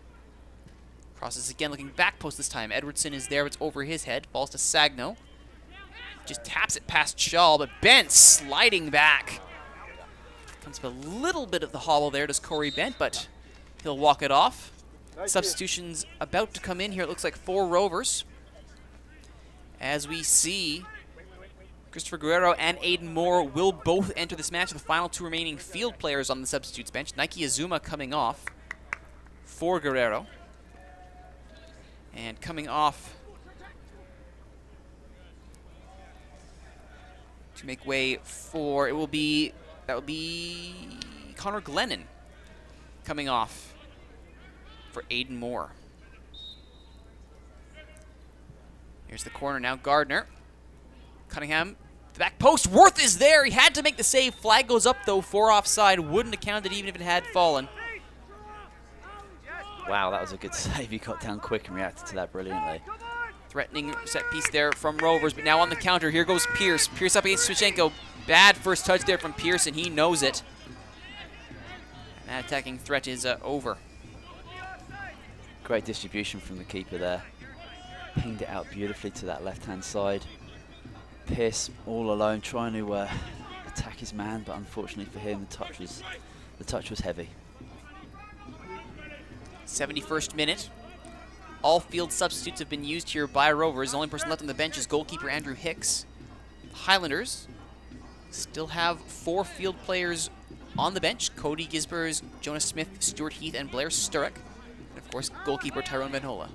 Crosses again, looking back post this time. Edwardson is there, it's over his head. Falls to Sagno. Just taps it past Schall, but Bent sliding back. Comes with a little bit of the hobble there, does Corey Bent, but he'll walk it off. Substitutions about to come in here. It looks like 4 Rovers. As we see, Christopher Guerrero and Aiden Moore will both enter this match. The final 2 remaining field players on the substitutes bench. Nike Azuma coming off for Guerrero. And coming off to make way for, that will be Connor Glennon coming off for Aiden Moore. Here's the corner now, Gardner. Cunningham, the back post, Worth is there, he had to make the save. Flag goes up though, 4 offside, wouldn't have counted even if it had fallen. Wow, that was a good save. He got down quick and reacted to that brilliantly. Threatening set piece there from Rovers, but now on the counter, here goes Pierce. Pierce up against Swichenko. Bad first touch there from Pierce, and he knows it. And that attacking threat is over. Great distribution from the keeper there. Pinged it out beautifully to that left-hand side. Pierce all alone, trying to attack his man, but unfortunately for him, the touch was heavy. 71st minute. All field substitutes have been used here by Rovers. The only person left on the bench is goalkeeper Andrew Hicks. The Highlanders still have 4 field players on the bench. Cody Gisbers, Jonas Smith, Stuart Heath, and Blair Sturrock. And of course, goalkeeper Tyrone Van Hola.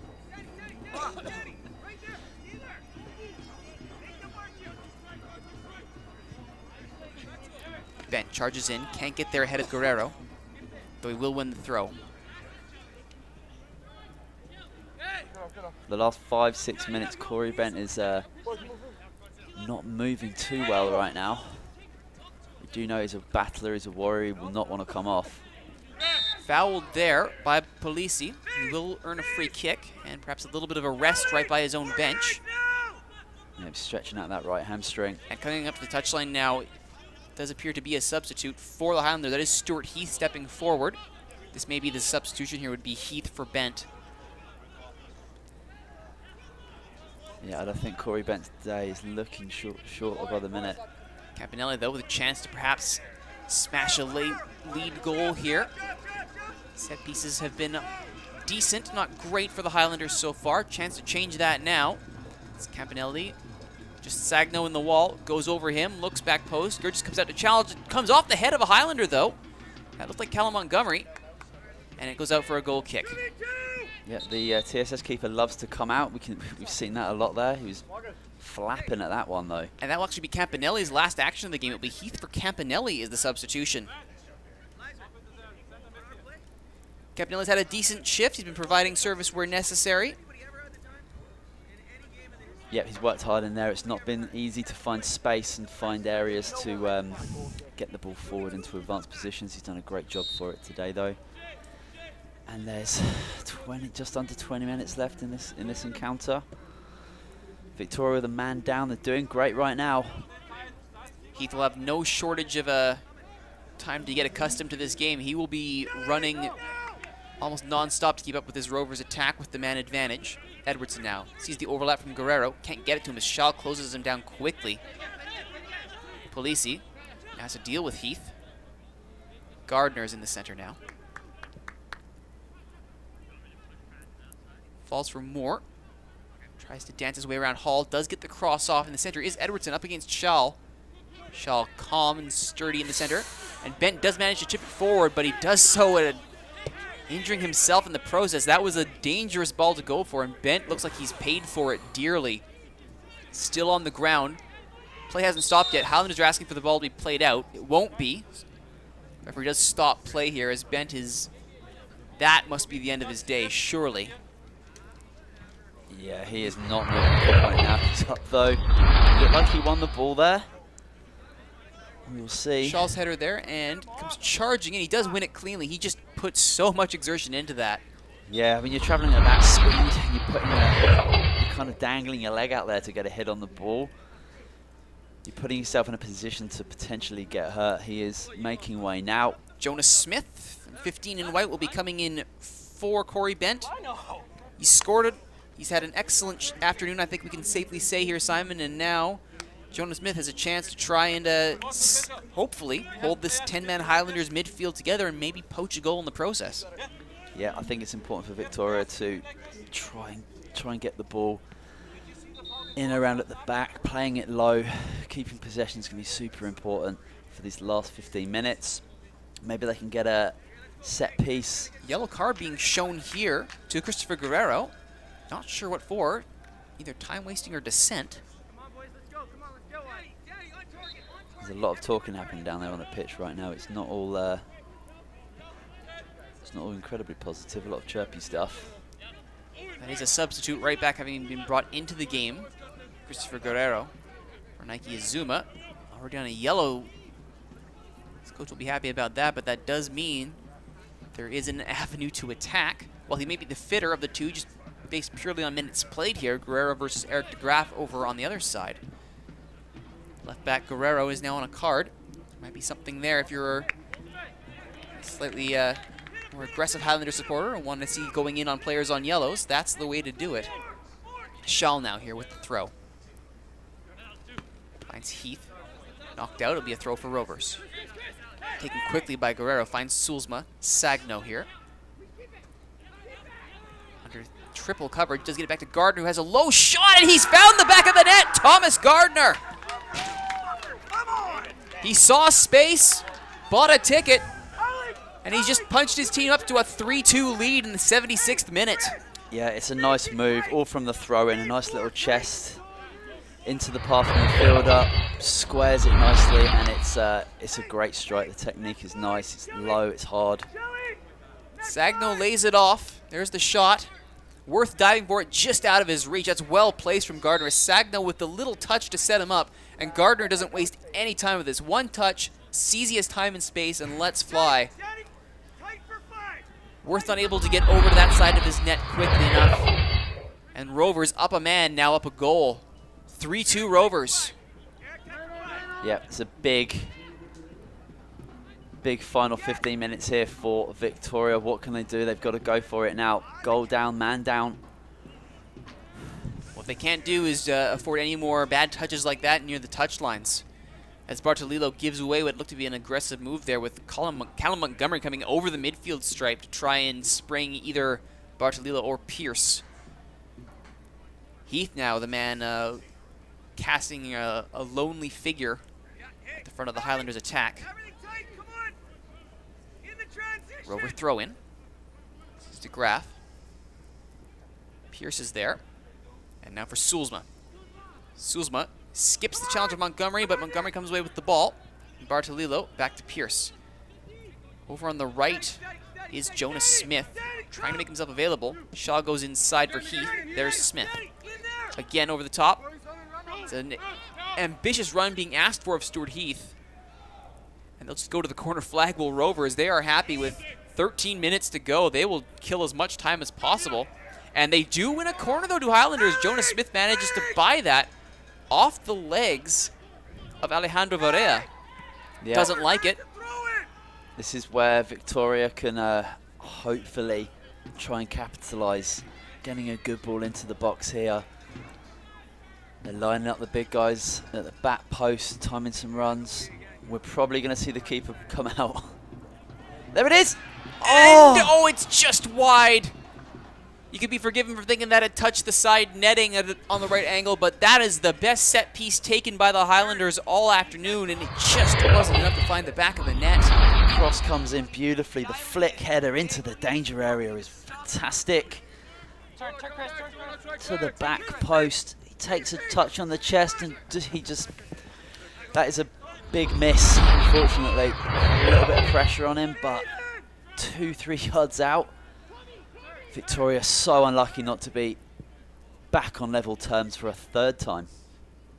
Bent charges in, can't get there ahead of Guerrero, though he will win the throw. The last 5-6 minutes, Corey Bent is not moving too well right now. We do know he's a battler, he's a warrior, he will not want to come off. Fouled there by Polisi. He will earn a free kick and perhaps a little bit of a rest right by his own bench. Yeah, stretching out that right hamstring. And coming up to the touchline now, does appear to be a substitute for the Highlander. That is Stuart Heath stepping forward. This may be the substitution here, would be Heath for Bent. Yeah, I don't think Corey Bent's day is looking short of other minute. Campanelli, though, with a chance to perhaps smash a late lead goal here. Set pieces have been decent, not great for the Highlanders so far. Chance to change that now. It's Campanelli, just Sagno in the wall, goes over him, looks back post. Gurgis comes out to challenge, comes off the head of a Highlander, though. That looked like Callum Montgomery, and it goes out for a goal kick. Yeah, the TSS keeper loves to come out. We've seen that a lot there. He was flapping at that one, though. And that will actually be Campanelli's last action of the game. It will be Heath for Campanelli is the substitution. Campanelli's had a decent shift. He's been providing service where necessary. Yep, he's worked hard in there. It's not been easy to find space and find areas to get the ball forward into advanced positions. He's done a great job for it today, though. And there's just under 20 minutes left in this encounter. Victoria, the man down, they're doing great right now. Heath will have no shortage of time to get accustomed to this game. He will be running almost non-stop to keep up with his Rovers attack with the man advantage. Edwardson now sees the overlap from Guerrero. Can't get it to him as Shaw closes him down quickly. Polisi has to deal with Heath. Gardner's in the center now. Falls for Moore. Tries to dance his way around Hall. Does get the cross off. In the center is Edwardson up against Shaw. Shaw calm and sturdy in the center. And Bent does manage to chip it forward, but he does so at injuring himself in the process. That was a dangerous ball to go for, and Bent looks like he's paid for it dearly. Still on the ground. Play hasn't stopped yet. Highlanders are asking for the ball to be played out. It won't be. Referee does stop play here as Bent is... That must be the end of his day, surely. Yeah, he is not moving quick right now. He's up though. Looked like he won the ball there. We'll see. Shaw's header there and comes charging in. He does win it cleanly. He just puts so much exertion into that. Yeah, when you're traveling at that speed, you're kind of dangling your leg out there to get a hit on the ball. You're putting yourself in a position to potentially get hurt. He is making way now. Jonas Smith, 15 in white, will be coming in for Corey Bent. He scored it. He's had an excellent afternoon, I think we can safely say here, Simon, and now Jonas Smith has a chance to try and hopefully hold this 10-man Highlanders midfield together and maybe poach a goal in the process. Yeah, I think it's important for Victoria to try and get the ball in around at the back, playing it low. Keeping possession is going to be super important for these last 15 minutes. Maybe they can get a set piece. Yellow card being shown here to Christopher Guerrero. Not sure what for, either time wasting or dissent. There's a lot of talking happening down there on the pitch right now. It's not all incredibly positive. A lot of chirpy stuff. That is a substitute right back, having been brought into the game. Christopher Guerrero for Nike Azuma. Already on a yellow. His coach will be happy about that, but that does mean there is an avenue to attack. While he may be the fitter of the two, just based purely on minutes played here, Guerrero versus Eric DeGraff over on the other side. Left back Guerrero is now on a card. There might be something there if you're a slightly more aggressive Highlander supporter and want to see going in on players on yellows. That's the way to do it. Schall now here with the throw. Finds Heath. Knocked out. It'll be a throw for Rovers. Taken quickly by Guerrero. Finds Sulzma. Sagno here. Under triple coverage. Does get it back to Gardner, who has a low shot, and he's found the back of the net. Thomas Gardner. He saw space, bought a ticket, and he's just punched his team up to a 3-2 lead in the 76th minute. Yeah, it's a nice move, all from the throw-in. A nice little chest into the path of the midfielder, squares it nicely, and it's a great strike. The technique is nice. It's low. It's hard. Sagno lays it off. There's the shot. Worth diving for it, just out of his reach. That's well placed from Gardner. Sagno with the little touch to set him up, and Gardner doesn't waste any time with this. One touch, sees he has time and space, and lets fly. Worth unable to get over to that side of his net quickly enough. And Rovers up a man, now up a goal. 3-2 Rovers. Yeah, it's a big final 15 minutes here for Victoria. What can they do? They've got to go for it now. Goal down, man down. What they can't do is afford any more bad touches like that near the touchlines. As Bartolillo gives away what looked to be an aggressive move there, with Callum Montgomery coming over the midfield stripe to try and spring either Bartolillo or Pierce. Heath now, the man casting a lonely figure at the front of the Highlanders' attack. Rover throw in. This is DeGraff. Pierce is there. And now for Sulzma. Sulzma skips the challenge of Montgomery, but Montgomery comes away with the ball. And Bartolillo back to Pierce. Over on the right is Jonas Smith, trying to make himself available. Shaw goes inside for Heath. There's Smith. Again over the top. It's an ambitious run being asked for of Stuart Heath. And they'll just go to the corner flag. Will Rovers, they are happy with 13 minutes to go. They will kill as much time as possible. And they do win a corner, though, to Highlanders. Jonas Smith manages to buy that off the legs of Alejandro Varela. Yeah. Doesn't like it. This is where Victoria can hopefully try and capitalise. Getting a good ball into the box here. They're lining up the big guys at the back post, timing some runs. We're probably going to see the keeper come out. There it is! Oh! And, oh, it's just wide. You could be forgiven for thinking that it touched the side netting on the right angle, but that is the best set piece taken by the Highlanders all afternoon, and it just wasn't enough to find the back of the net. Cross comes in beautifully. The flick header into the danger area is fantastic. To the back post. He takes a touch on the chest, and he just... That is a big miss, unfortunately. A little bit of pressure on him, but 2-3 yards out. Victoria so unlucky not to be back on level terms for a third time.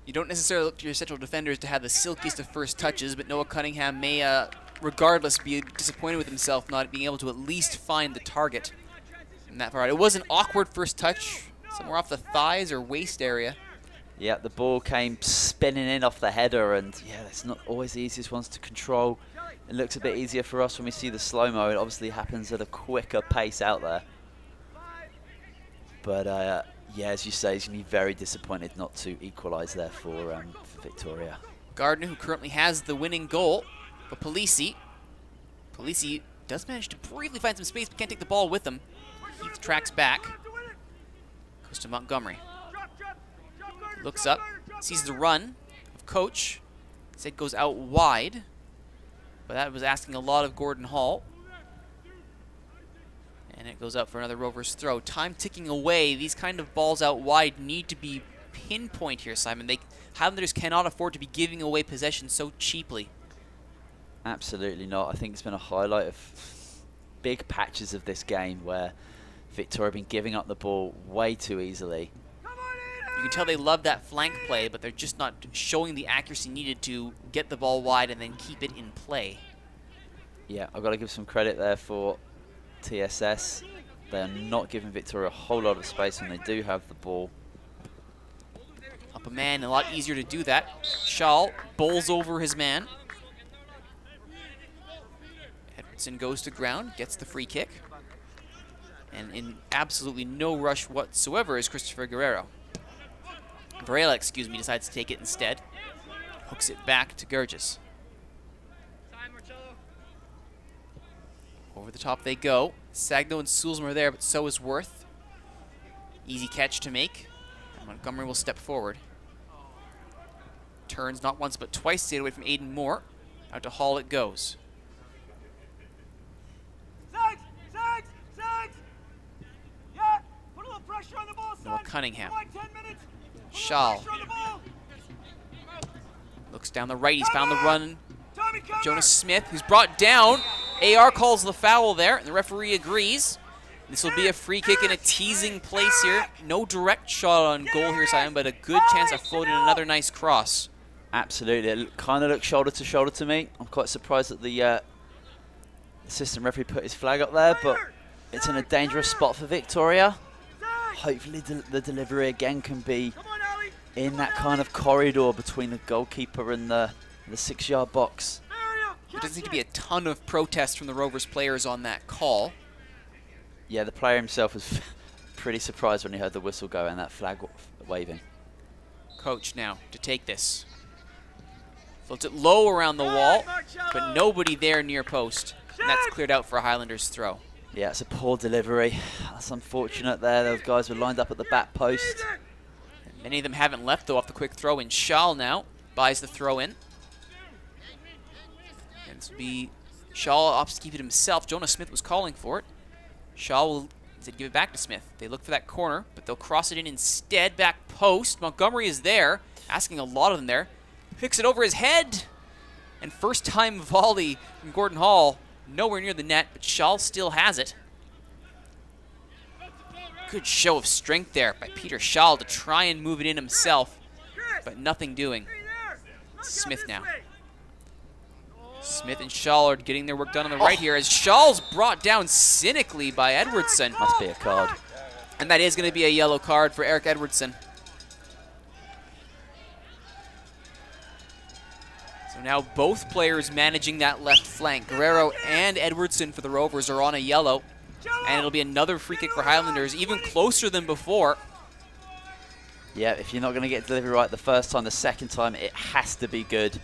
You don't necessarily look to your central defenders to have the silkiest of first touches, but Noah Cunningham may, regardless, be disappointed with himself not being able to at least find the target in that part. It was an awkward first touch, somewhere off the thighs or waist area. Yeah, the ball came spinning in off the header, and yeah, it's not always the easiest ones to control. It looks a bit easier for us when we see the slow-mo. It obviously happens at a quicker pace out there. But yeah, as you say, he's going to be very disappointed not to equalise there for Victoria. Gardner, who currently has the winning goal, but Polisi does manage to briefly find some space, but can't take the ball with him. Heath tracks back, goes to Montgomery. Looks up, sees the run of Coach. Said goes out wide, but that was asking a lot of Gordon Hall. And it goes up for another Rovers throw. Time ticking away. These kind of balls out wide need to be pinpoint here, Simon. Highlanders cannot afford to be giving away possession so cheaply. Absolutely not. I think it's been a highlight of big patches of this game where Victoria have been giving up the ball way too easily. You can tell they love that flank play, but they're just not showing the accuracy needed to get the ball wide and then keep it in play. Yeah, I've got to give some credit there for TSS. They are not giving Victoria a whole lot of space when they do have the ball. Up a man, a lot easier to do that. Schall bowls over his man. Edwardson goes to ground, gets the free kick. And in absolutely no rush whatsoever is Christopher Varela, excuse me, decides to take it instead. Hooks it back to Gurgis. Over the top they go. Sagno and Sulzman are there, but so is Worth. Easy catch to make. And Montgomery will step forward. Turns not once but twice, stayed away from Aiden Moore. Out to Hall it goes. Yeah, put a little pressure on the ball, Noah Cunningham. 10 minutes. Schall looks down the right. He's found the run. Jonas Smith, who's brought down. AR calls the foul there, and the referee agrees. This will be a free kick in a teasing place here. No direct shot on goal here, Simon, but a good chance of floating another nice cross. Absolutely. It kind of looks shoulder to shoulder to me. I'm quite surprised that the assistant referee put his flag up there, but it's in a dangerous spot for Victoria. Hopefully the delivery again can be in that kind of corridor between the goalkeeper and the 6-yard box. There doesn't seem to be a ton of protest from the Rovers players on that call. Yeah, the player himself was pretty surprised when he heard the whistle go and that flag waving. Coach now to take this. Floats it low around the wall, but nobody there near post. And that's cleared out for a Highlanders throw. Yeah, it's a poor delivery. That's unfortunate there. Those guys were lined up at the back post. And many of them haven't left, though, off the quick throw. And Schall now buys the throw in. And this will be Schall opts to keep it himself. Jonas Smith was calling for it. Schall will instead give it back to Smith. They look for that corner, but they'll cross it in instead. Back post. Montgomery is there, asking a lot of them there. Picks it over his head. And first time volley from Gordon Hall. Nowhere near the net, but Schall still has it. Good show of strength there by Peter Schall to try and move it in himself, but nothing doing. Smith now. Smith and Schall are getting their work done on the right here as Schall's brought down cynically by Edwardson. Must be a card. And that is going to be a yellow card for Eric Edwardson. So now both players managing that left flank. Guerrero and Edwardson for the Rovers are on a yellow. And it'll be another free kick for Highlanders, even closer than before. Yeah, if you're not going to get delivery right the first time, the second time it has to be good.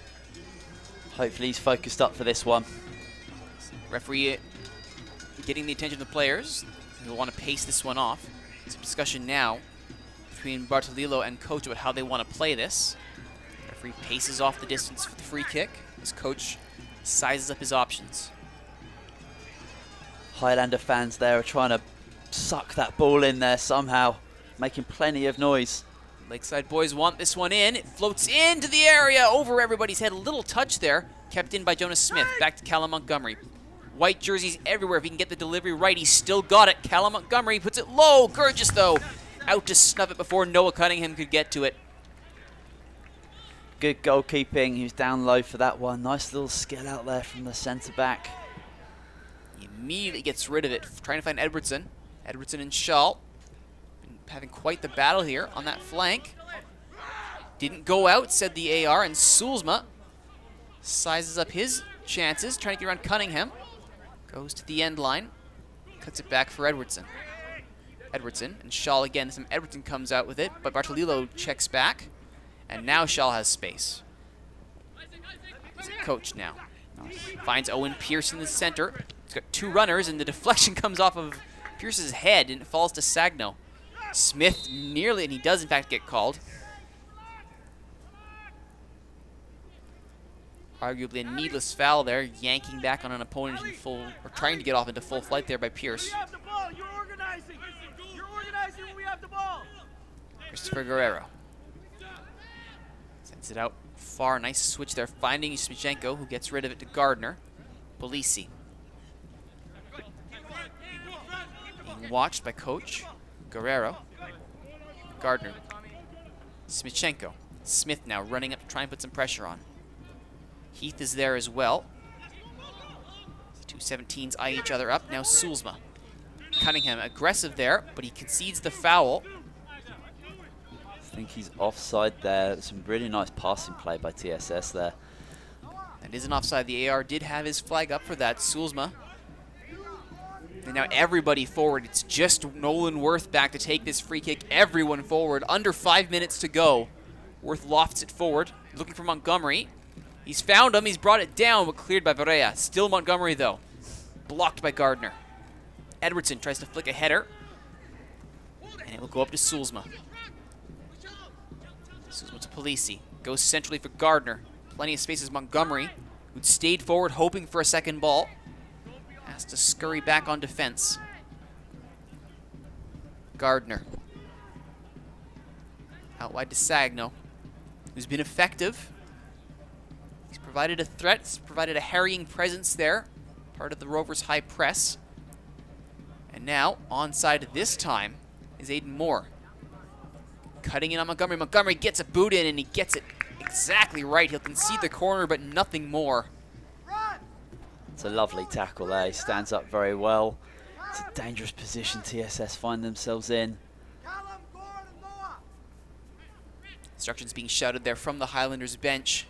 Hopefully he's focused up for this one. Referee getting the attention of the players. He'll want to pace this one off. Some discussion now between Bartolillo and coach about how they want to play this. Referee paces off the distance for the free kick as coach sizes up his options. Highlander fans there are trying to suck that ball in there somehow, making plenty of noise. Lakeside boys want this one in. It floats into the area over everybody's head. A little touch there, kept in by Jonas Smith. Back to Callum Montgomery. White jerseys everywhere. If he can get the delivery right, he's still got it. Callum Montgomery puts it low. Gurgis, though, out to snuff it before Noah Cunningham could get to it. Good goalkeeping. He was down low for that one. Nice little skill out there from the centre-back. He immediately gets rid of it, trying to find Edwardson. Edwardson and Schall having quite the battle here on that flank. Didn't go out, said the AR, and Sulzma sizes up his chances, trying to get around Cunningham. Goes to the end line, cuts it back for Edwardson. Edwardson and Schall again. Some Edwardson comes out with it, but Bartolillo checks back, and now Schall has space. He's a coach now. Nice. Finds Owen Pierce in the center. He's got two runners, and the deflection comes off of Pierce's head, and it falls to Sagno. Smith nearly, and he does in fact get called. Arguably a needless foul there, yanking back on an opponent in full, or trying to get off into full flight there by Pierce. Christopher Guerrero sends it out far. Nice switch there, finding Smichenko, who gets rid of it to Gardner. Polisi being watched by coach. Guerrero, Gardner, Smichenko. Smith now running up to try and put some pressure on. Heath is there as well. The two 17s eye each other up. Now Sulzma. Cunningham aggressive there, but he concedes the foul. I think he's offside there. Some really nice passing play by TSS there. That is an offside. The AR did have his flag up for that. Sulzma. And now everybody forward. It's just Nolan Worth back to take this free kick. Everyone forward. Under 5 minutes to go. Worth lofts it forward. Looking for Montgomery. He's found him. He's brought it down, but cleared by Varela. Still Montgomery, though. Blocked by Gardner. Edwardson tries to flick a header. And it will go up to Sulzma. Sulzma to Polisi. Goes centrally for Gardner. Plenty of space as Montgomery, who'd stayed forward hoping for a second ball. Has to scurry back on defense. Gardner. Out wide to Sagno, who's been effective. He's provided a threat, he's provided a harrying presence there. Part of the Rovers' high press. And now, onside this time, is Aiden Moore. Cutting in on Montgomery. Montgomery gets a boot in, and he gets it exactly right. He'll concede the corner, but nothing more. It's a lovely tackle there. He stands up very well. It's a dangerous position TSS find themselves in. Instructions being shouted there from the Highlanders bench.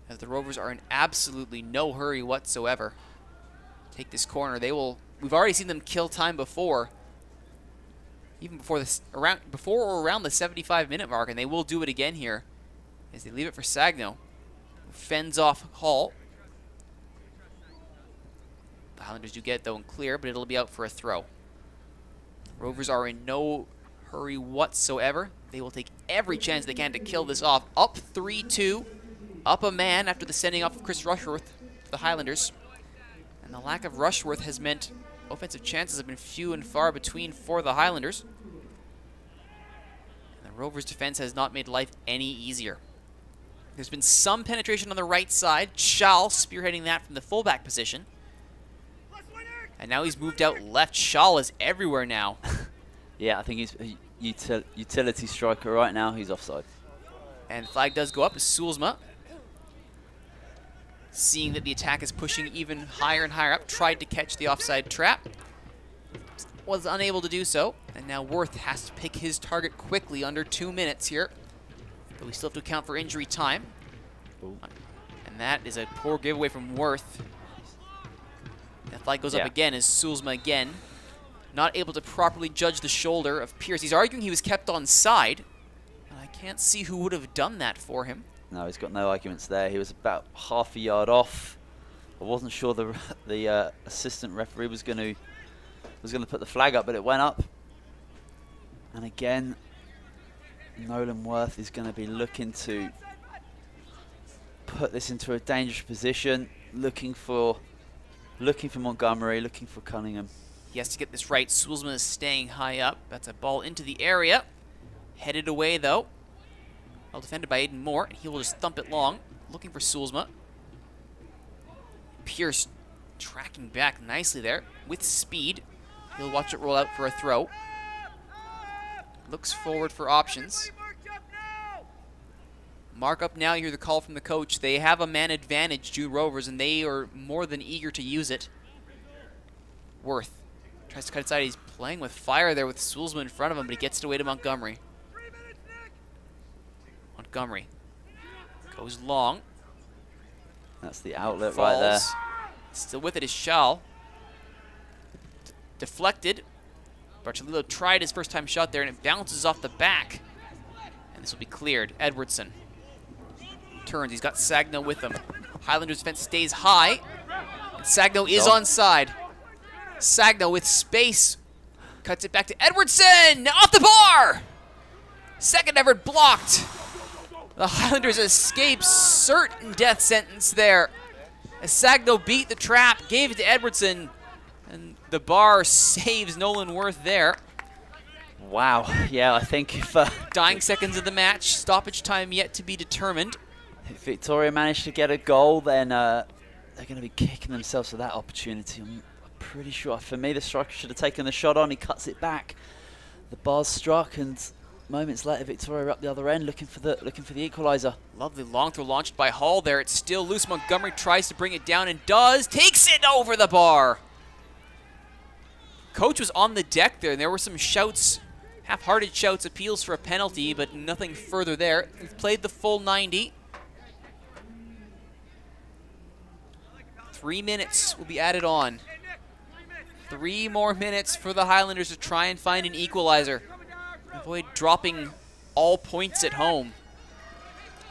As the Rovers are in absolutely no hurry whatsoever. Take this corner. They will. We've already seen them kill time before. Even before this, before or around the 75-minute mark, and they will do it again here as they leave it for Sagno. Fends off Hall. The Highlanders do get it though and clear, but it'll be out for a throw. Rovers are in no hurry whatsoever. They will take every chance they can to kill this off. Up 3-2, up a man after the sending off of Chris Rushworth to the Highlanders. And the lack of Rushworth has meant offensive chances have been few and far between for the Highlanders. And the Rovers' defense has not made life any easier. There's been some penetration on the right side. Schall spearheading that from the fullback position. And now he's moved out left. Shaw is everywhere now. Yeah, I think he's a utility striker right now. He's offside. And the flag does go up as Soolsma, seeing that the attack is pushing even higher and higher up, tried to catch the offside trap. Was unable to do so. And now Worth has to pick his target quickly under 2 minutes here. But we still have to account for injury time. Ooh. And that is a poor giveaway from Worth. That flag goes up again as Soolsma again. Not able to properly judge the shoulder of Pierce. He's arguing he was kept on side. And I can't see who would have done that for him. No, he's got no arguments there. He was about half a yard off. I wasn't sure the assistant referee was going to put the flag up, but it went up. And again, Nolan Worth is going to be looking to put this into a dangerous position, looking for Montgomery, looking for Cunningham. He has to get this right. Soolsma is staying high up. That's a ball into the area. Headed away, though. Well defended by Aiden Moore. He will just thump it long, looking for Soolsma. Pierce tracking back nicely there with speed. He'll watch it roll out for a throw. Looks forward for options. Mark up now, you hear the call from the coach. They have a man advantage, Jude Rovers, and they are more than eager to use it. Worth tries to cut inside. He's playing with fire there with Soolsma in front of him, but he gets it away to Montgomery. Montgomery goes long. That's the outlet Falls. right there. Still with it is Schall. Deflected. Bartolillo tried his first time shot there, and it bounces off the back. And this will be cleared. Edwardson turns. He's got Sagno with him. Highlanders defense stays high. And Sagno is onside. Sagno with space. Cuts it back to Edwardson. Off the bar. Second effort blocked. The Highlanders escape certain death sentence there. As Sagno beat the trap, gave it to Edwardson. And the bar saves Nolan Worth there. Wow. Yeah, I think if Dying seconds of the match, stoppage time yet to be determined. if Victoria managed to get a goal, then they're going to be kicking themselves for that opportunity. I'm pretty sure, for me, the striker should have taken the shot on. He cuts it back. The bar's struck, and moments later, Victoria up the other end, looking for the equaliser. Lovely long throw launched by Hall there. It's still loose. Montgomery tries to bring it down and does. Takes it over the bar. Coach was on the deck there, and there were some shouts, half-hearted shouts, appeals for a penalty, but nothing further there. We've played the full 90. 3 minutes will be added on. 3 more minutes for the Highlanders to try and find an equalizer. Avoid dropping all points at home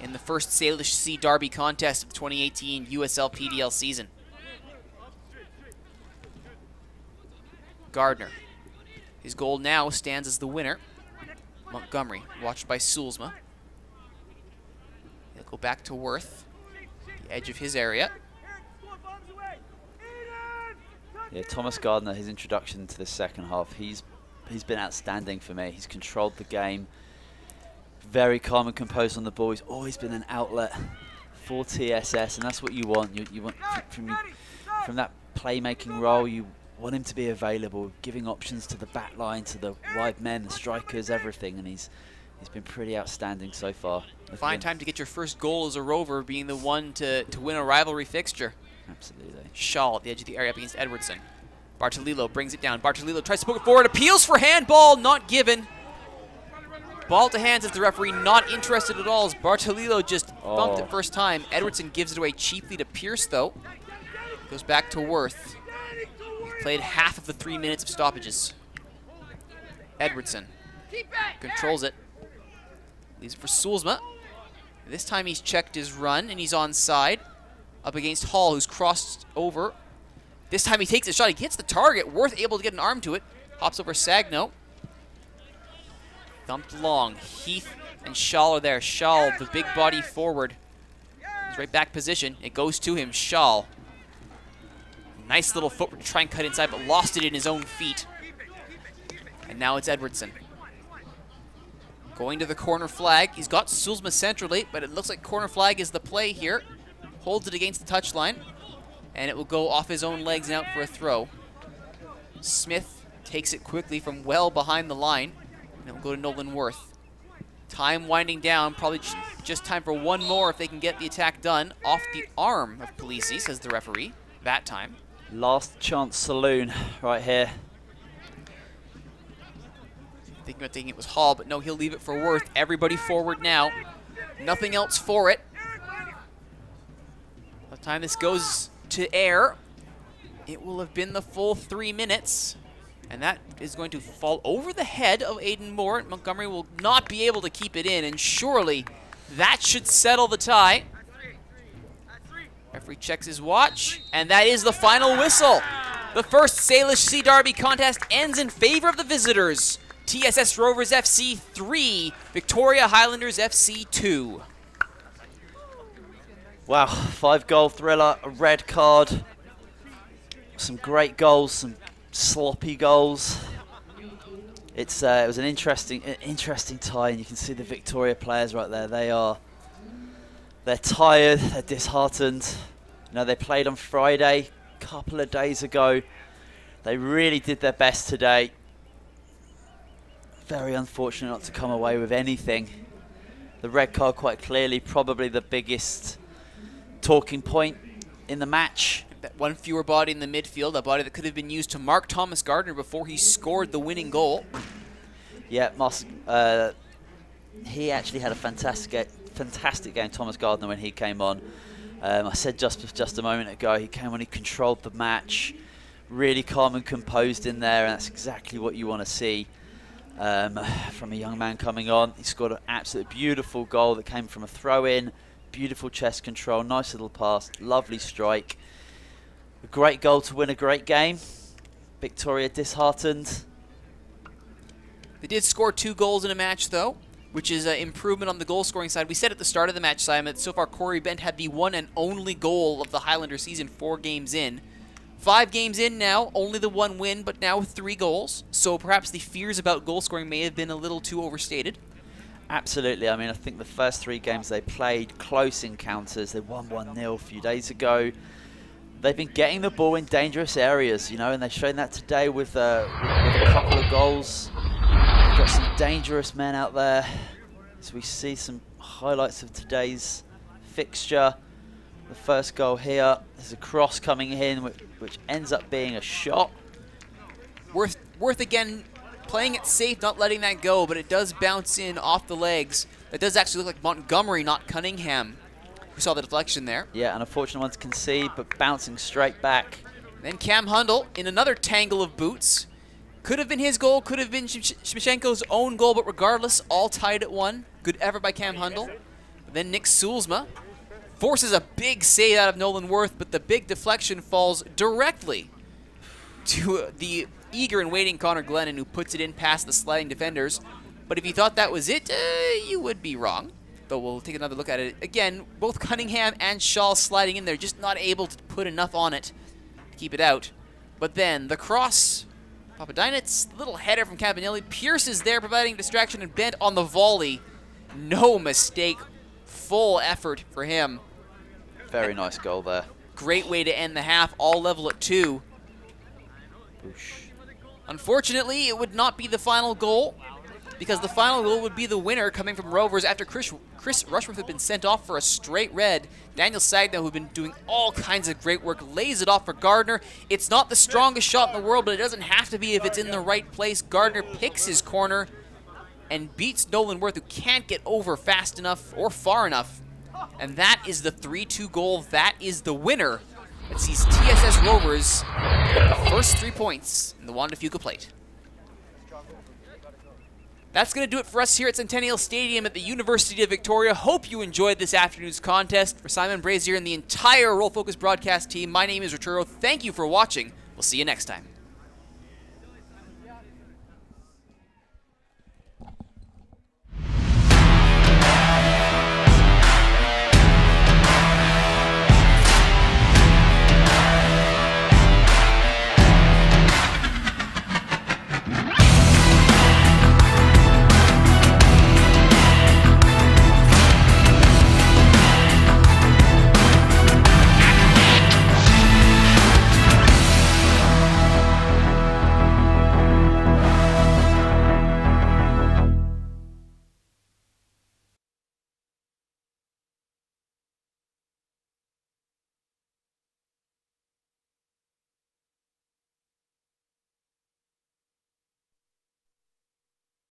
in the first Salish Sea Derby contest of the 2018 USL PDL season. Gardner. His goal now stands as the winner. Montgomery, watched by Soolsma. He'll go back to Worth, the edge of his area. Yeah, Thomas Gardner, his introduction to the second half, he's been outstanding for me. He's controlled the game, very calm and composed on the ball. He's always been an outlet for TSS, and that's what you want. You want from that playmaking role. You want him to be available, giving options to the back line, to the wide men, the strikers, everything, and he's been pretty outstanding so far. Fine time to get your first goal as a Rover, being the one to win a rivalry fixture. Absolutely. Schall at the edge of the area up against Edwardson. Bartolillo brings it down. Bartolillo tries to poke it forward, appeals for handball, not given. Ball to hands as the referee not interested at all, as Bartolillo just bumped it first time. Edwardson gives it away cheaply to Pierce, though. Goes back to Worth. Played half of the 3 minutes of stoppages. Edwardson controls it. Leaves it for Soolsma. This time he's checked his run and he's onside. Up against Hall, who's crossed over. This time he takes a shot. He hits the target. Worth able to get an arm to it. Hops over Sagno. Thumped long. Heath and Schall are there. Schall, the big body forward. He's right back position. It goes to him. Schall. Nice little footwork to try and cut inside, but lost it in his own feet. And now it's Edwardson. Going to the corner flag. He's got Soolsma centrally, but it looks like corner flag is the play here. Holds it against the touchline, and it will go off his own legs and out for a throw. Smith takes it quickly from well behind the line. And it'll go to Nolan Worth. Time winding down, probably just time for one more if they can get the attack done. Off the arm of Polisi, says the referee, that time. Last chance saloon right here. Thinking about thinking it was Hall, but no, he'll leave it for Worth. Everybody forward now. Nothing else for it. By the time this goes to air, it will have been the full 3 minutes. And that is going to fall over the head of Aiden Moore. Montgomery will not be able to keep it in, and surely that should settle the tie. Referee checks his watch, and that is the final whistle. The first Salish Sea Derby contest ends in favor of the visitors. TSS Rovers FC 3, Victoria Highlanders FC 2. Wow, 5-goal thriller, a red card. Some great goals, some sloppy goals. It was an interesting tie, and you can see the Victoria players right there. They're tired, they're disheartened. You know, they played on Friday, a couple of days ago. They really did their best today. Very unfortunate not to come away with anything. The red card quite clearly probably the biggest talking point in the match. That one fewer body in the midfield, a body that could have been used to mark Thomas Gardner before he scored the winning goal. Yeah, he actually had a fantastic game, Thomas Gardner, when he came on. I said just a moment ago, he came on, he controlled the match, really calm and composed in there, and that's exactly what you want to see from a young man coming on. He scored an absolutely beautiful goal that came from a throw-in, beautiful chest control, nice little pass, lovely strike. A great goal to win a great game. Victoria disheartened. They did score 2 goals in a match, though, which is an improvement on the goal-scoring side. We said at the start of the match, Simon, that so far Corey Bent had the one and only goal of the Highlander season 4 games in. 5 games in now, only the 1 win, but now with 3 goals. So perhaps the fears about goal-scoring may have been a little too overstated. Absolutely. I mean, I think the first 3 games they played, close encounters. They won 1-0 a few days ago. They've been getting the ball in dangerous areas, you know, and they've shown that today with a couple of goals. They've got some dangerous men out there. As we see some highlights of today's fixture. The first goal here, there's a cross coming in, which ends up being a shot. Worth again playing it safe, not letting that go, but it does bounce in off the legs. It does actually look like Montgomery, not Cunningham. We saw the deflection there. Yeah, an unfortunate one to concede, but bouncing straight back. Then Cam Hundle in another tangle of boots. Could have been his goal, could have been Shmichenko's own goal, but regardless, all tied at 1. Good effort by Cam Hundle. Then Nick Sulzma forces a big save out of Nolan Worth, but the big deflection falls directly to the eager and waiting Connor Glennon, who puts it in past the sliding defenders. But if you thought that was it, you would be wrong. But we'll take another look at it. Again, both Cunningham and Shaw sliding in there, just not able to put enough on it to keep it out. But then the cross, Papadinets, little header from Campanelli, pierces there, providing distraction, and Bent on the volley. No mistake, full effort for him. Very nice goal there. Great way to end the half, all level at 2. Boosh. Unfortunately, it would not be the final goal, because the final goal would be the winner coming from Rovers after Chris Rushworth had been sent off for a straight red. Daniel Sagna, who'd been doing all kinds of great work, lays it off for Gardner. It's not the strongest shot in the world, but it doesn't have to be if it's in the right place. Gardner picks his corner and beats Nolan Worth, who can't get over fast enough or far enough. And that is the 3-2 goal. That is the winner. That sees TSS Rovers get the first 3 points in the Wanda Fuca Plate. That's going to do it for us here at Centennial Stadium at the University of Victoria. Hope you enjoyed this afternoon's contest. For Simon Brazier and the entire Roll Focus broadcast team, my name is Arturo. Thank you for watching. We'll see you next time.